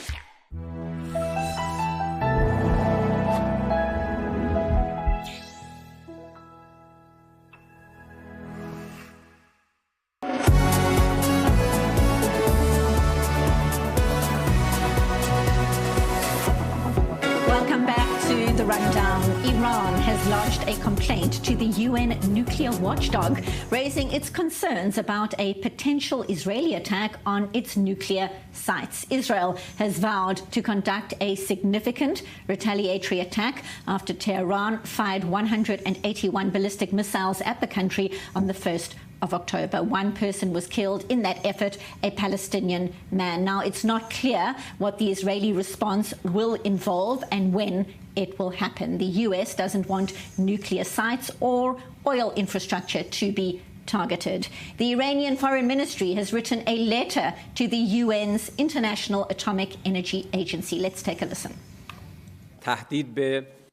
Welcome back to The Rundown. Iran has lodged a complaint to the UN nuclear watchdog, raising its concerns about a potential Israeli attack on its nuclear sites. Israel has vowed to conduct a significant retaliatory attack after Tehran fired 181 ballistic missiles at the country on the 1st of October. One person was killed in that effort, a Palestinian man. Now, it's not clear what the Israeli response will involve and when it will happen. The US doesn't want nuclear sites or oil infrastructure to be targeted. The Iranian Foreign Ministry has written a letter to the UN's International Atomic Energy Agency. Let's take a listen.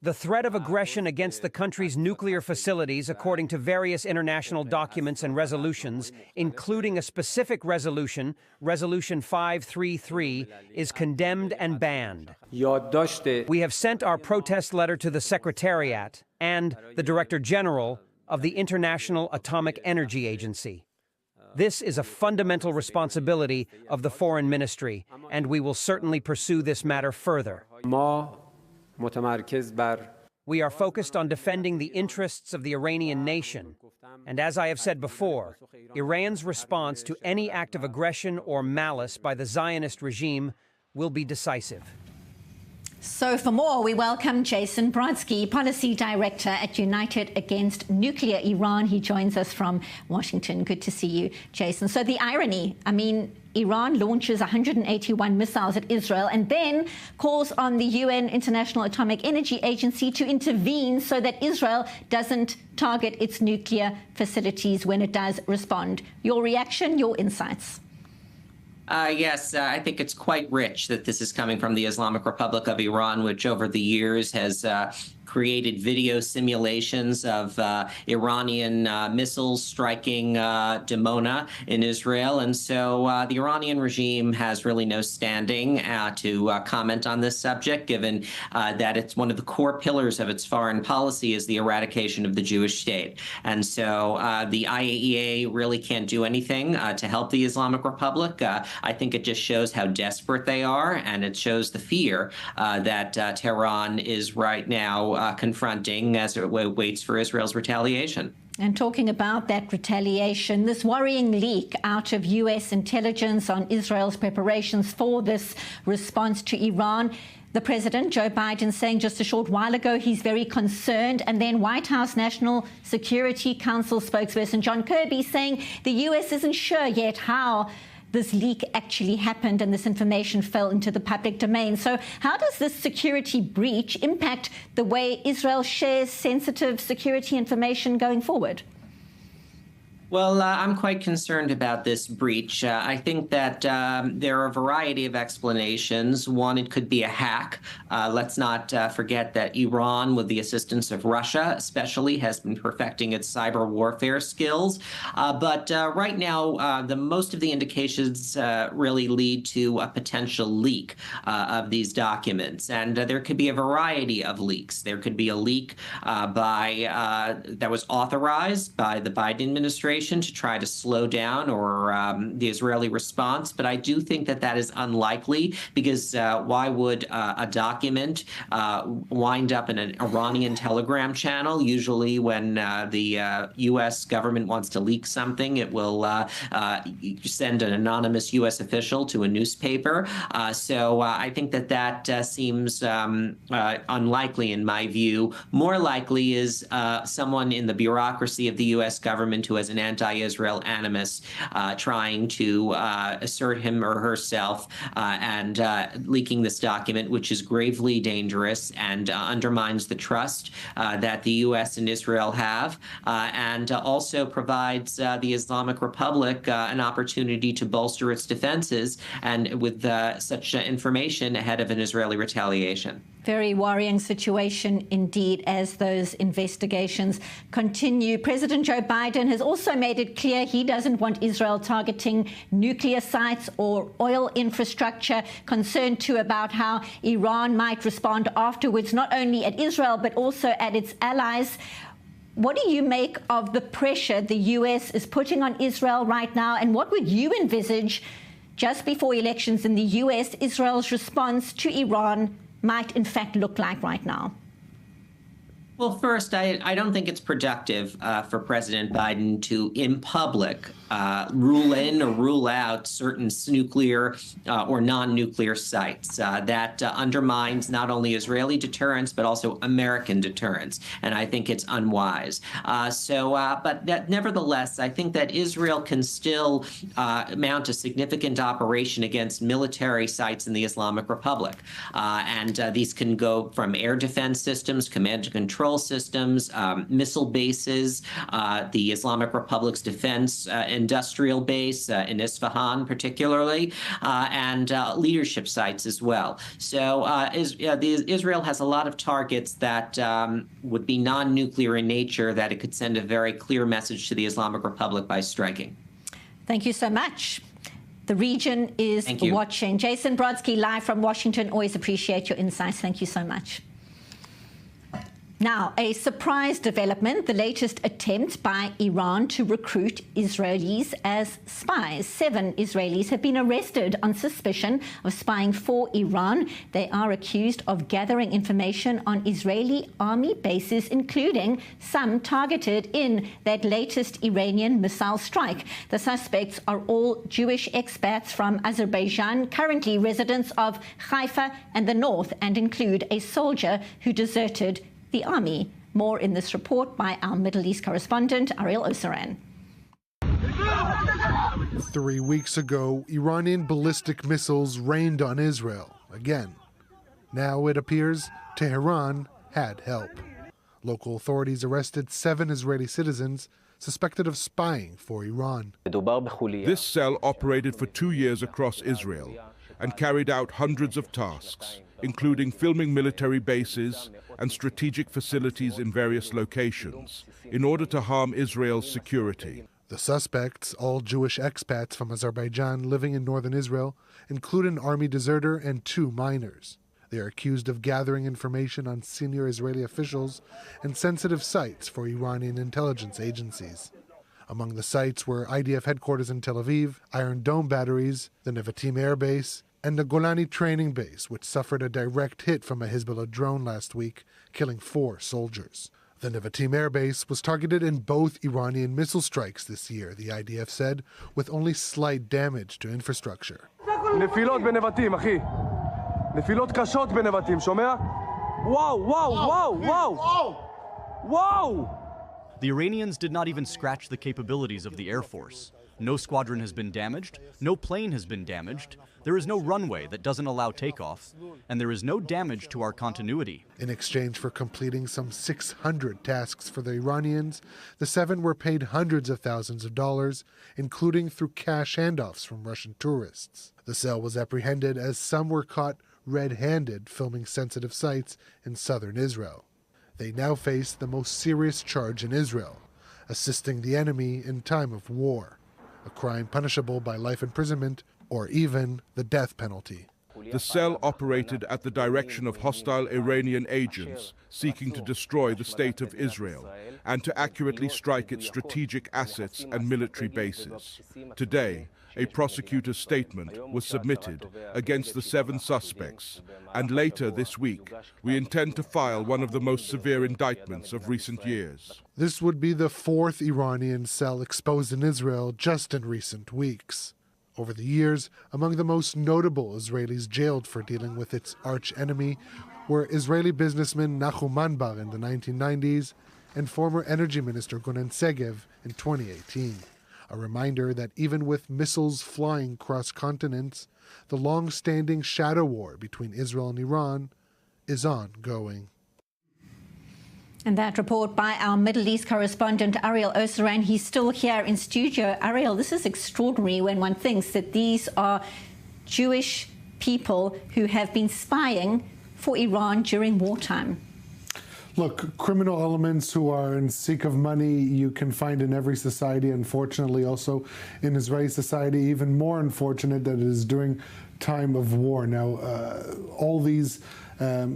The threat of aggression against the country's nuclear facilities, according to various international documents and resolutions, including a specific resolution, Resolution 533, is condemned and banned. We have sent our protest letter to the Secretariat and the Director General of the International Atomic Energy Agency. This is a fundamental responsibility of the Foreign Ministry, and we will certainly pursue this matter further. We are focused on defending the interests of the Iranian nation, and as I have said before, Iran's response to any act of aggression or malice by the Zionist regime will be decisive. So for more, we welcome Jason Brodsky, Policy Director at United Against Nuclear Iran. He joins us from Washington. Good to see you, Jason. So the irony, I mean, Iran launches 181 missiles at Israel and then calls on the UN International Atomic Energy Agency to intervene so that Israel doesn't target its nuclear facilities when it does respond. Your reaction, your insights? Yes, I think it's quite rich that this is coming from the Islamic Republic of Iran, which over the years has created video simulations of Iranian missiles striking Dimona in Israel. And so the Iranian regime has really no standing to comment on this subject, given that it's one of the core pillars of its foreign policy is the eradication of the Jewish state. And so the IAEA really can't do anything to help the Islamic Republic. I think it just shows how desperate they are, and it shows the fear that Tehran is right now confronting as it waits for Israel's retaliation. And talking about that retaliation, this worrying leak out of US intelligence on Israel's preparations for this response to Iran. The president, Joe Biden, saying just a short while ago he's very concerned. And then White House National Security Council spokesperson John Kirby saying the US isn't sure yet how this leak actually happened and this information fell into the public domain. So how does this security breach impact the way Israel shares sensitive security information going forward? Well, I'm quite concerned about this breach. I think that there are a variety of explanations. One, it could be a hack. Let's not forget that Iran, with the assistance of Russia especially, has been perfecting its cyber warfare skills. But right now, most of the indications really lead to a potential leak of these documents. And there could be a variety of leaks. There could be a leak that was authorized by the Biden administration to try to slow down the Israeli response. But I do think that that is unlikely, because why would a document wind up in an Iranian telegram channel? Usually when the U.S. government wants to leak something, it will send an anonymous U.S. official to a newspaper. So I think that seems unlikely in my view. More likely is someone in the bureaucracy of the U.S. government who has an anti-Israel animus trying to assert him or herself and leaking this document, which is gravely dangerous and undermines the trust that the U.S. and Israel have, and also provides the Islamic Republic an opportunity to bolster its defenses and with such information ahead of an Israeli retaliation. Very worrying situation indeed as those investigations continue. President Joe Biden has also made it clear he doesn't want Israel targeting nuclear sites or oil infrastructure, concerned too about how Iran might respond afterwards, not only at Israel but also at its allies. What do you make of the pressure the US is putting on Israel right now, and what would you envisage just before elections in the US, Israel's response to Iran might in fact look like right now? Well, first, I don't think it's productive for President Biden to, in public, rule in or rule out certain nuclear or non-nuclear sites. That undermines not only Israeli deterrence, but also American deterrence. And I think it's unwise. But nevertheless, I think that Israel can still mount a significant operation against military sites in the Islamic Republic. And these can go from air defense systems, command and control systems, missile bases, the Islamic Republic's defense industrial base in Isfahan particularly, and leadership sites as well. So Israel has a lot of targets that would be non-nuclear in nature that it could send a very clear message to the Islamic Republic by striking. Thank you so much. The region is watching. Jason Brodsky, live from Washington. Always appreciate your insights. Thank you so much. Now, a surprise development, the latest attempt by Iran to recruit Israelis as spies. 7 Israelis have been arrested on suspicion of spying for Iran. They are accused of gathering information on Israeli army bases, including some targeted in that latest Iranian missile strike. The suspects are all Jewish expats from Azerbaijan, currently residents of Haifa and the north, and include a soldier who deserted the army. More in this report by our Middle East correspondent, Ariel Osaran. 3 weeks ago, Iranian ballistic missiles rained on Israel again. Now it appears Tehran had help. Local authorities arrested 7 Israeli citizens suspected of spying for Iran. This cell operated for 2 years across Israel and carried out hundreds of tasks, including filming military bases and strategic facilities in various locations, in order to harm Israel's security. The suspects, all Jewish expats from Azerbaijan living in northern Israel, include an army deserter and 2 minors. They are accused of gathering information on senior Israeli officials and sensitive sites for Iranian intelligence agencies. Among the sites were IDF headquarters in Tel Aviv, Iron Dome batteries, the Nevatim Air Base, and the Golani training base, which suffered a direct hit from a Hezbollah drone last week, killing 4 soldiers. The Nevatim Air Base was targeted in both Iranian missile strikes this year, the IDF said, with only slight damage to infrastructure. נפילות בנבטים, אחי. נפילות קשות בנבטים, שומע? וואו, וואו, וואו, וואו. וואו! The Iranians did not even scratch the capabilities of the Air Force. No squadron has been damaged, no plane has been damaged, there is no runway that doesn't allow takeoff, and there is no damage to our continuity. In exchange for completing some 600 tasks for the Iranians, the 7 were paid hundreds of thousands of dollars, including through cash handoffs from Russian tourists. The cell was apprehended as some were caught red-handed filming sensitive sites in southern Israel. They now face the most serious charge in Israel, assisting the enemy in time of war, a crime punishable by life imprisonment or even the death penalty. The cell operated at the direction of hostile Iranian agents seeking to destroy the state of Israel and to accurately strike its strategic assets and military bases. Today, a prosecutor's statement was submitted against the 7 suspects, and later this week, we intend to file one of the most severe indictments of recent years. This would be the 4th Iranian cell exposed in Israel just in recent weeks. Over the years, among the most notable Israelis jailed for dealing with its arch-enemy were Israeli businessman Nachum Manbar in the 1990s and former Energy Minister Gonen Segev in 2018. A reminder that even with missiles flying cross continents, the long-standing shadow war between Israel and Iran is ongoing. And that report by our Middle East correspondent, Ariel Osaran. He's still here in studio. Ariel, this is extraordinary when one thinks that these are Jewish people who have been spying for Iran during wartime? Look, criminal elements who are in seek of money you can find in every society, unfortunately also in Israeli society, even more unfortunate that it is during time of war. Now, all these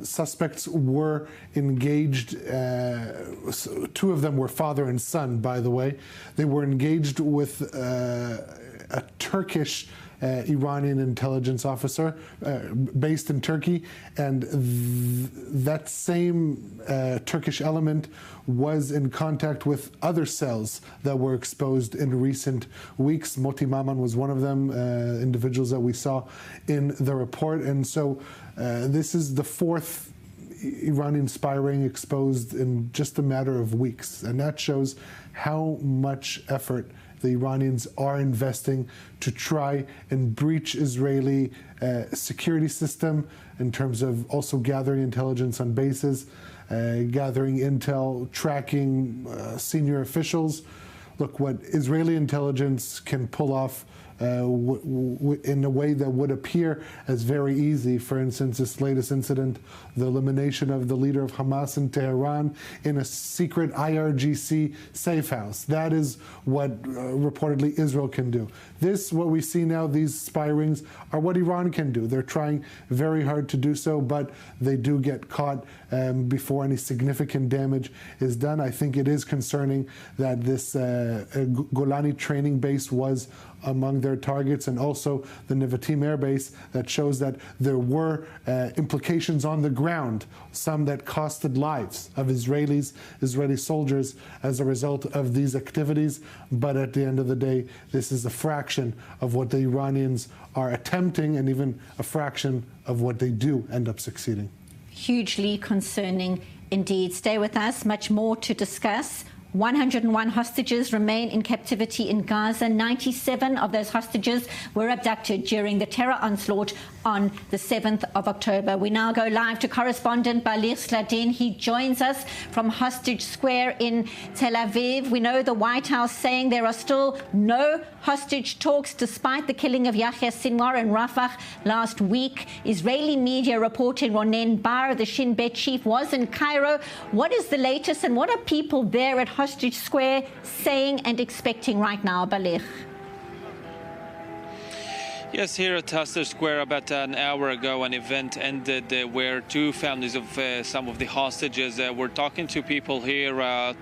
suspects were engaged, two of them were father and son, by the way. They were engaged with a Turkish Iranian intelligence officer based in Turkey, and that same Turkish element was in contact with other cells that were exposed in recent weeks. Moti Maman was one of them, individuals that we saw in the report. And so this is the fourth Iranian spy ring exposed in just a matter of weeks. And that shows how much effort the Iranians are investing to try and breach Israeli security system in terms of also gathering intelligence on bases, gathering intel, tracking senior officials. Look, what Israeli intelligence can pull off in a way that would appear as very easy. For instance, this latest incident, the elimination of the leader of Hamas in Tehran in a secret IRGC safe house. That is what reportedly Israel can do. This, what we see now, these spy rings, are what Iran can do. They're trying very hard to do so, but they do get caught before any significant damage is done. I think it is concerning that this Golani training base was among their targets, and also the Nevatim air base, that shows that there were implications on the ground, some that costed lives of Israeli soldiers as a result of these activities. But at the end of the day, this is a fraction of what the Iranians are attempting, and even a fraction of what they do end up succeeding. Hugely concerning indeed. Stay with us, much more to discuss. 101 hostages remain in captivity in Gaza. 97 of those hostages were abducted during the terror onslaught on the 7th of October. We now go live to correspondent Balir Sladin. He joins us from Hostage Square in Tel Aviv. We know the White House saying there are still no hostage talks despite the killing of Yahya Sinwar in Rafah last week. Israeli media reporting Ronen Bar, the Shin Bet chief, was in Cairo. What is the latest, and what are people there at Hostage Square saying and expecting right now, Balir? Yes, here at Hostage Square about an hour ago, an event ended where two families of some of the hostages were talking to people here,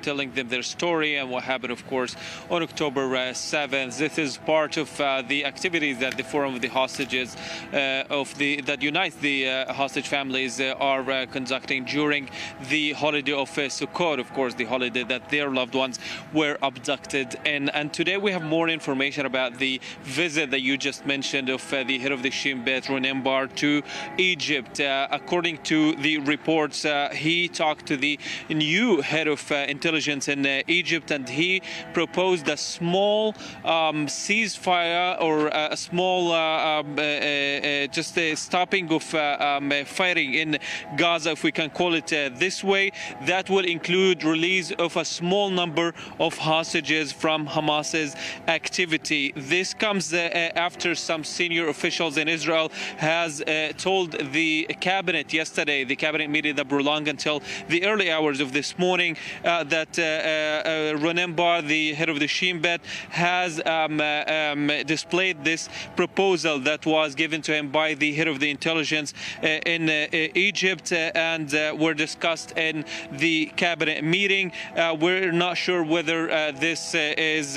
telling them their story and what happened, of course, on October 7th. This is part of the activities that the Forum of the Hostages that unites the hostage families are conducting during the holiday of Sukkot, of course, the holiday that their loved ones were abducted in. And today we have more information about the visit that you just mentioned of the head of the Shin Bet, Ronen Bar, to Egypt. According to the reports, he talked to the new head of intelligence in Egypt, and he proposed a small ceasefire, or a small just a stopping of fighting in Gaza, if we can call it this way. That will include release of a small number of hostages from Hamas's activity. This comes after some senior officials in Israel has told the cabinet yesterday, the cabinet meeting that prolonged until the early hours of this morning, that Ronen Bar, the head of the Shin Bet, has displayed this proposal that was given to him by the head of the intelligence in Egypt, and were discussed in the cabinet meeting. We're not sure whether this is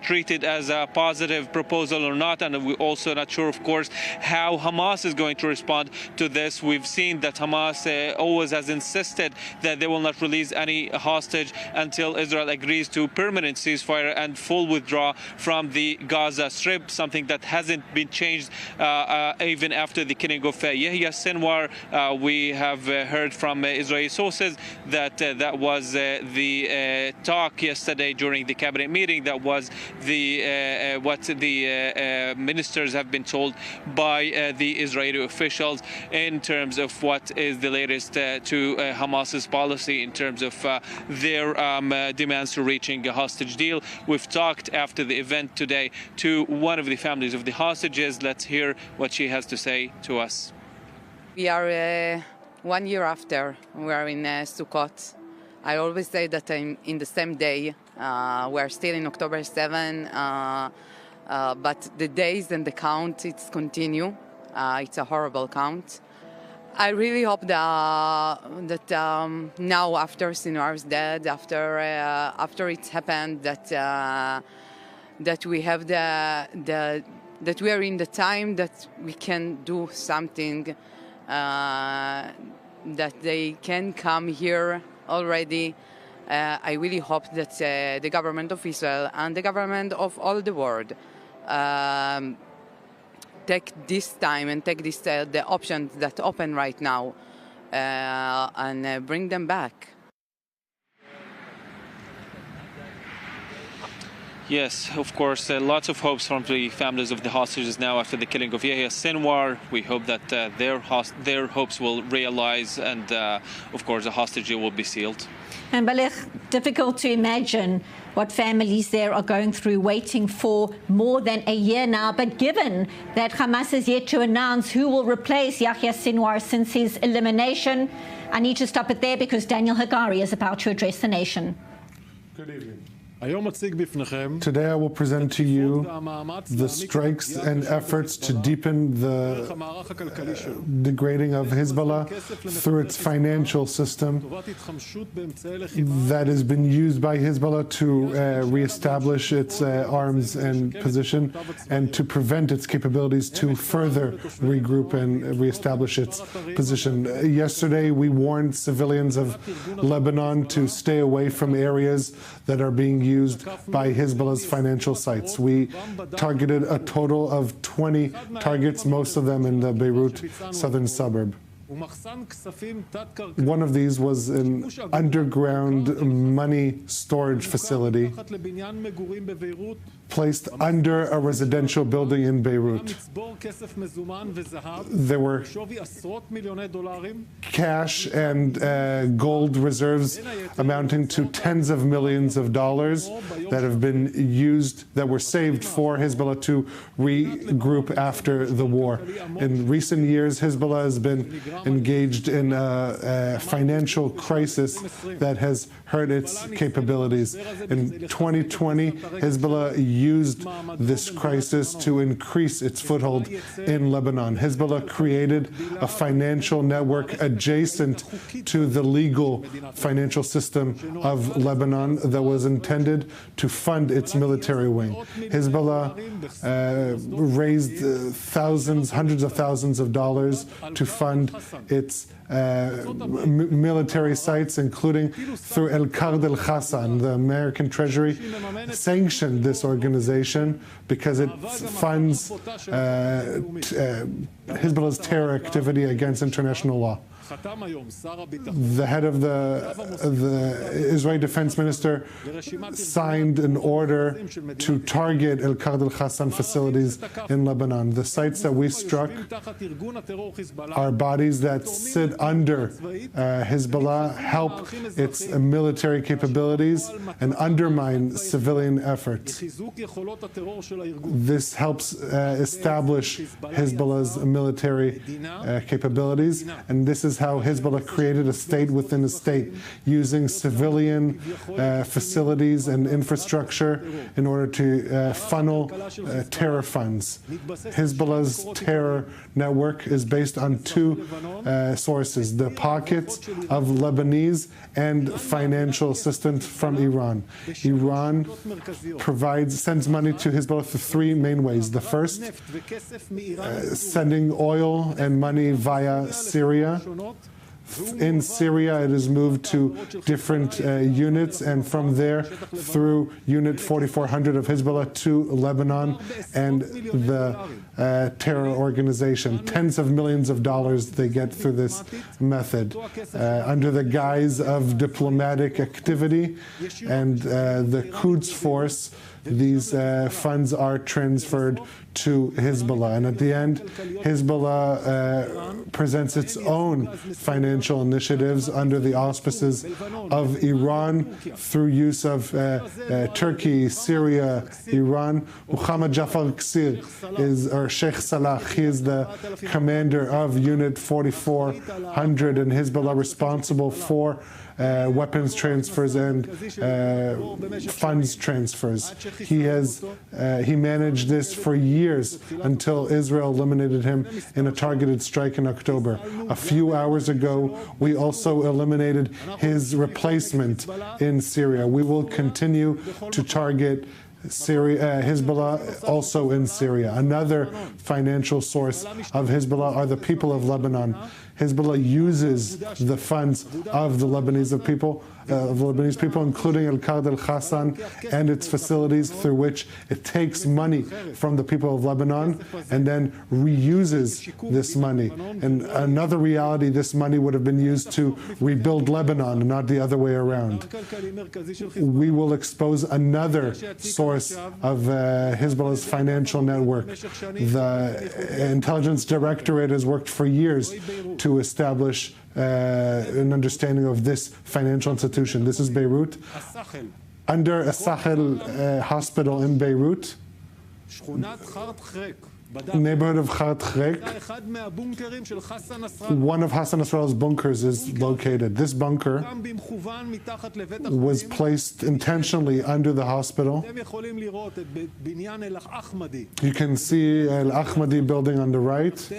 treated as a positive proposal or not, and we're also not sure, of course, how Hamas is going to respond to this. We've seen that Hamas always has insisted that they will not release any hostage until Israel agrees to permanent ceasefire and full withdrawal from the Gaza Strip, something that hasn't been changed even after the killing of Yahya Sinwar. We have heard from Israeli sources that that was the talk yesterday during the cabinet meeting. That was the what the ministers have been told by the Israeli officials in terms of what is the latest to Hamas's policy in terms of their demands to reaching a hostage deal. We've talked after the event today to one of the families of the hostages. Let's hear what she has to say to us. We are 1 year after we are in Sukkot. I always say that I'm in the same day. We're still in October 7, but the days and the count, it's continue. It's a horrible count. I really hope that now, after Sinwar's dead, after it's happened, that we have that we are in the time that we can do something, that they can come here already. I really hope that the government of Israel and the government of all the world take this time and take this the options that open right now and bring them back. Yes, of course, lots of hopes from the families of the hostages now after the killing of Yahya Sinwar. We hope that their hopes will realize, and of course the hostage will be sealed. And Balech, difficult to imagine what families there are going through, waiting for more than a year now. But given that Hamas is yet to announce who will replace Yahya Sinwar since his elimination, I need to stop it there because Daniel Hagari is about to address the nation. Good evening. Today I will present to you the strikes and efforts to deepen the degrading of Hezbollah through its financial system that has been used by Hezbollah to reestablish its arms and position and to prevent its capabilities to further regroup and reestablish its position. Yesterday we warned civilians of Lebanon to stay away from areas that are being used by Hezbollah's financial sites. We targeted a total of 20 targets, most of them in the Beirut southern suburb. One of these was an underground money storage facility placed under a residential building in Beirut. There were cash and gold reserves amounting to tens of millions of dollars that have been used, that were saved for Hezbollah to regroup after the war. In recent years, Hezbollah has been engaged in a financial crisis that has hurt its capabilities. In 2020, Hezbollah used this crisis to increase its foothold in Lebanon. Hezbollah created a financial network adjacent to the legal financial system of Lebanon that was intended to fund its military wing. Hezbollah raised hundreds of thousands of dollars to fund its military sites, including through El-Qard el-Khassan. The American Treasury sanctioned this organization because it funds Hezbollah's terror activity against international law. The head of the Israeli defense minister signed an order to target El-Qard el-Khassan facilities in Lebanon. The sites that we struck are bodies that sit under Hezbollah, help its military capabilities, and undermine civilian efforts. This helps establish Hezbollah's military capabilities, and this is how Hezbollah created a state within a state, using civilian facilities and infrastructure in order to funnel terror funds. Hezbollah's terror network is based on two sources: the pockets of Lebanese and financial assistance from Iran. Iran sends money to Hezbollah through three main ways. The first, sending oil and money via Syria. In Syria, it is moved to different units, and from there through Unit 4400 of Hezbollah to Lebanon and the terror organization. Tens of millions of dollars they get through this method. Under the guise of diplomatic activity and the Quds force, these funds are transferred to Hezbollah. And at the end, Hezbollah presents its own financial financial initiatives under the auspices of Iran through use of Turkey, Syria, Iran. Muhammad Jafar Qasir or Sheikh Salah, he is the commander of Unit 4400 in Hezbollah, responsible for weapons transfers and funds transfers. He managed this for years until Israel eliminated him in a targeted strike in October. A few hours ago, we also eliminated his replacement in Syria. We will continue to target Hezbollah also in Syria. Another financial source of Hezbollah are the people of Lebanon. Hezbollah uses the funds of the Lebanese people, including Al-Qad al-Khassan and its facilities, through which it takes money from the people of Lebanon and then reuses this money. And another reality, this money would have been used to rebuild Lebanon, not the other way around. We will expose another source of Hezbollah's financial network. The Intelligence Directorate has worked for years to establish an understanding of this financial institution. This is Beirut. Under a Sahel hospital in Beirut, neighborhood of Khat Khrek, one of Hassan Nasrallah's bunkers is located. This bunker was placed intentionally under the hospital. You can see Al Ahmadi building on the right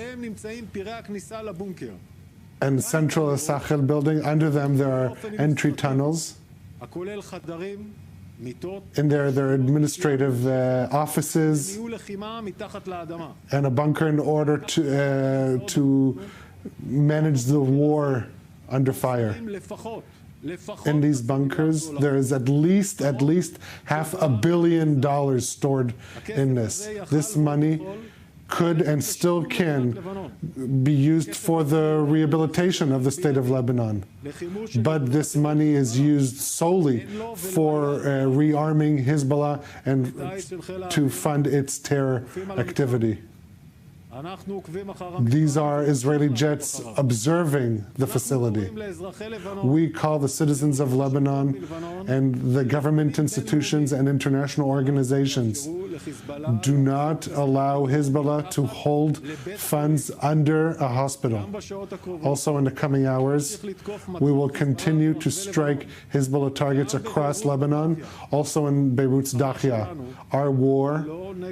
and Central Sahel building. Under them there are entry tunnels. In there are administrative offices and a bunker in order to manage the war under fire. In these bunkers, there is at least $500 million stored in this. This money could and still can be used for the rehabilitation of the state of Lebanon. But this money is used solely for rearming Hezbollah and to fund its terror activity. These are Israeli jets observing the facility. We call the citizens of Lebanon and the government institutions and international organizations, do not allow Hezbollah to hold funds under a hospital. Also in the coming hours, we will continue to strike Hezbollah targets across Lebanon, also in Beirut's Dakhia. Our war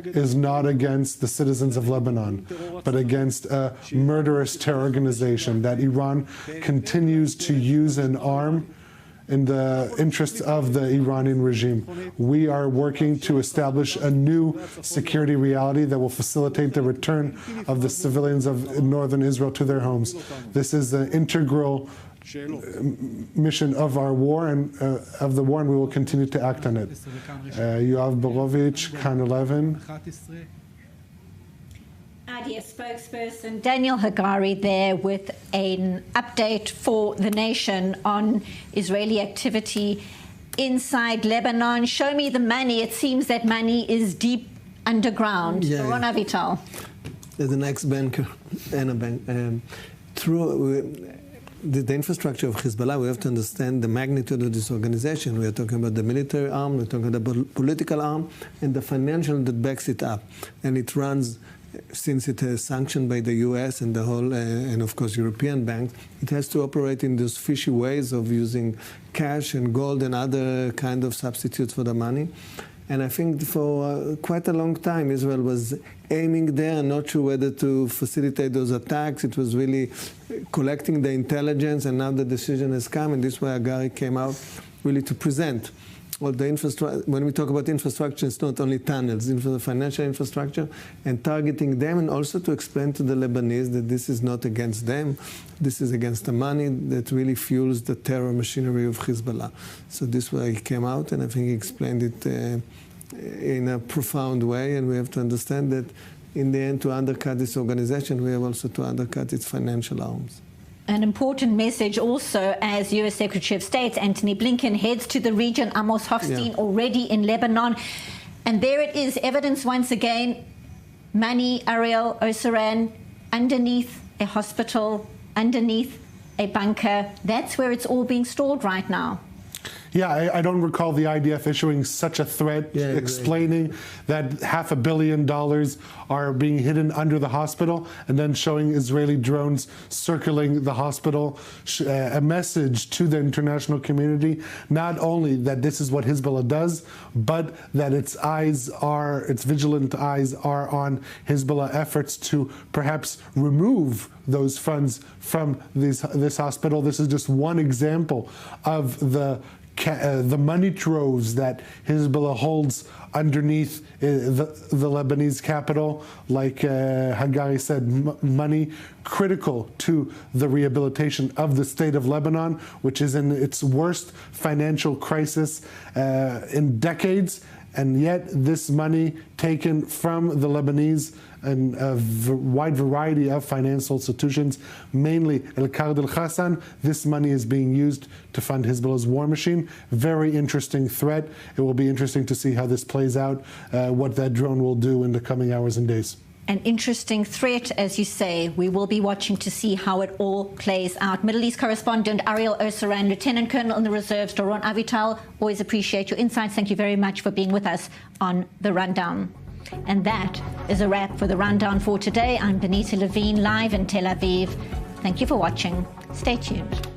is not against the citizens of Lebanon, but against a murderous terror organization that Iran continues to use and arm in the interests of the Iranian regime. We are working to establish a new security reality that will facilitate the return of the civilians of northern Israel to their homes. This is an integral mission of our war and we will continue to act on it. Yoav Borovich, Kan 11. IDF spokesperson Daniel Hagari there with an update for the nation on Israeli activity inside Lebanon. Show me the money. It seems that money is deep underground. Ron Avital. There's an ex-banker and a bank. Through the infrastructure of Hezbollah, we have to understand the magnitude of this organization. We are talking about the military arm, we're talking about the political arm, and the financial that backs it up. And it runs, since it is sanctioned by the US and the whole, and of course European banks, it has to operate in those fishy ways of using cash and gold and other kind of substitutes for the money. And I think for quite a long time, Israel was aiming there, not sure whether to facilitate those attacks. It was really collecting the intelligence, and now the decision has come, and this is why Hagari came out really to present all the infrastructure. When we talk about infrastructure, it's not only tunnels, it's the financial infrastructure, and targeting them, and also to explain to the Lebanese that this is not against them, this is against the money that really fuels the terror machinery of Hezbollah. So this way he came out, and I think he explained it in a profound way, and we have to understand that in the end, to undercut this organization, we have also to undercut its financial arms. An important message also as U.S. Secretary of State Antony Blinken heads to the region. Amos Hochstein already in Lebanon. And there it is, evidence once again. Mani, Ariel, Osaran, underneath a hospital, underneath a bunker. That's where it's all being stored right now. Yeah, I don't recall the IDF issuing such a threat, explaining that $500 million are being hidden under the hospital, and then showing Israeli drones circling the hospital, a message to the international community, not only that this is what Hezbollah does, but that its vigilant eyes are on Hezbollah efforts to perhaps remove those funds from this hospital. This is just one example of the money troves that Hezbollah holds underneath the Lebanese capital. Like Hagari said, money critical to the rehabilitation of the state of Lebanon, which is in its worst financial crisis in decades. And yet this money taken from the Lebanese and a wide variety of financial institutions, mainly El-Qard al-Khassan, this money is being used to fund Hezbollah's war machine. Very interesting threat. It will be interesting to see how this plays out, what that drone will do in the coming hours and days. An interesting threat, as you say. We will be watching to see how it all plays out. Middle East correspondent Ariel Osaran, Lieutenant Colonel in the Reserves, Doron Avital, always appreciate your insights. Thank you very much for being with us on The Rundown. And that is a wrap for The Rundown for today. I'm Benita Levine, live in Tel Aviv. Thank you for watching. Stay tuned.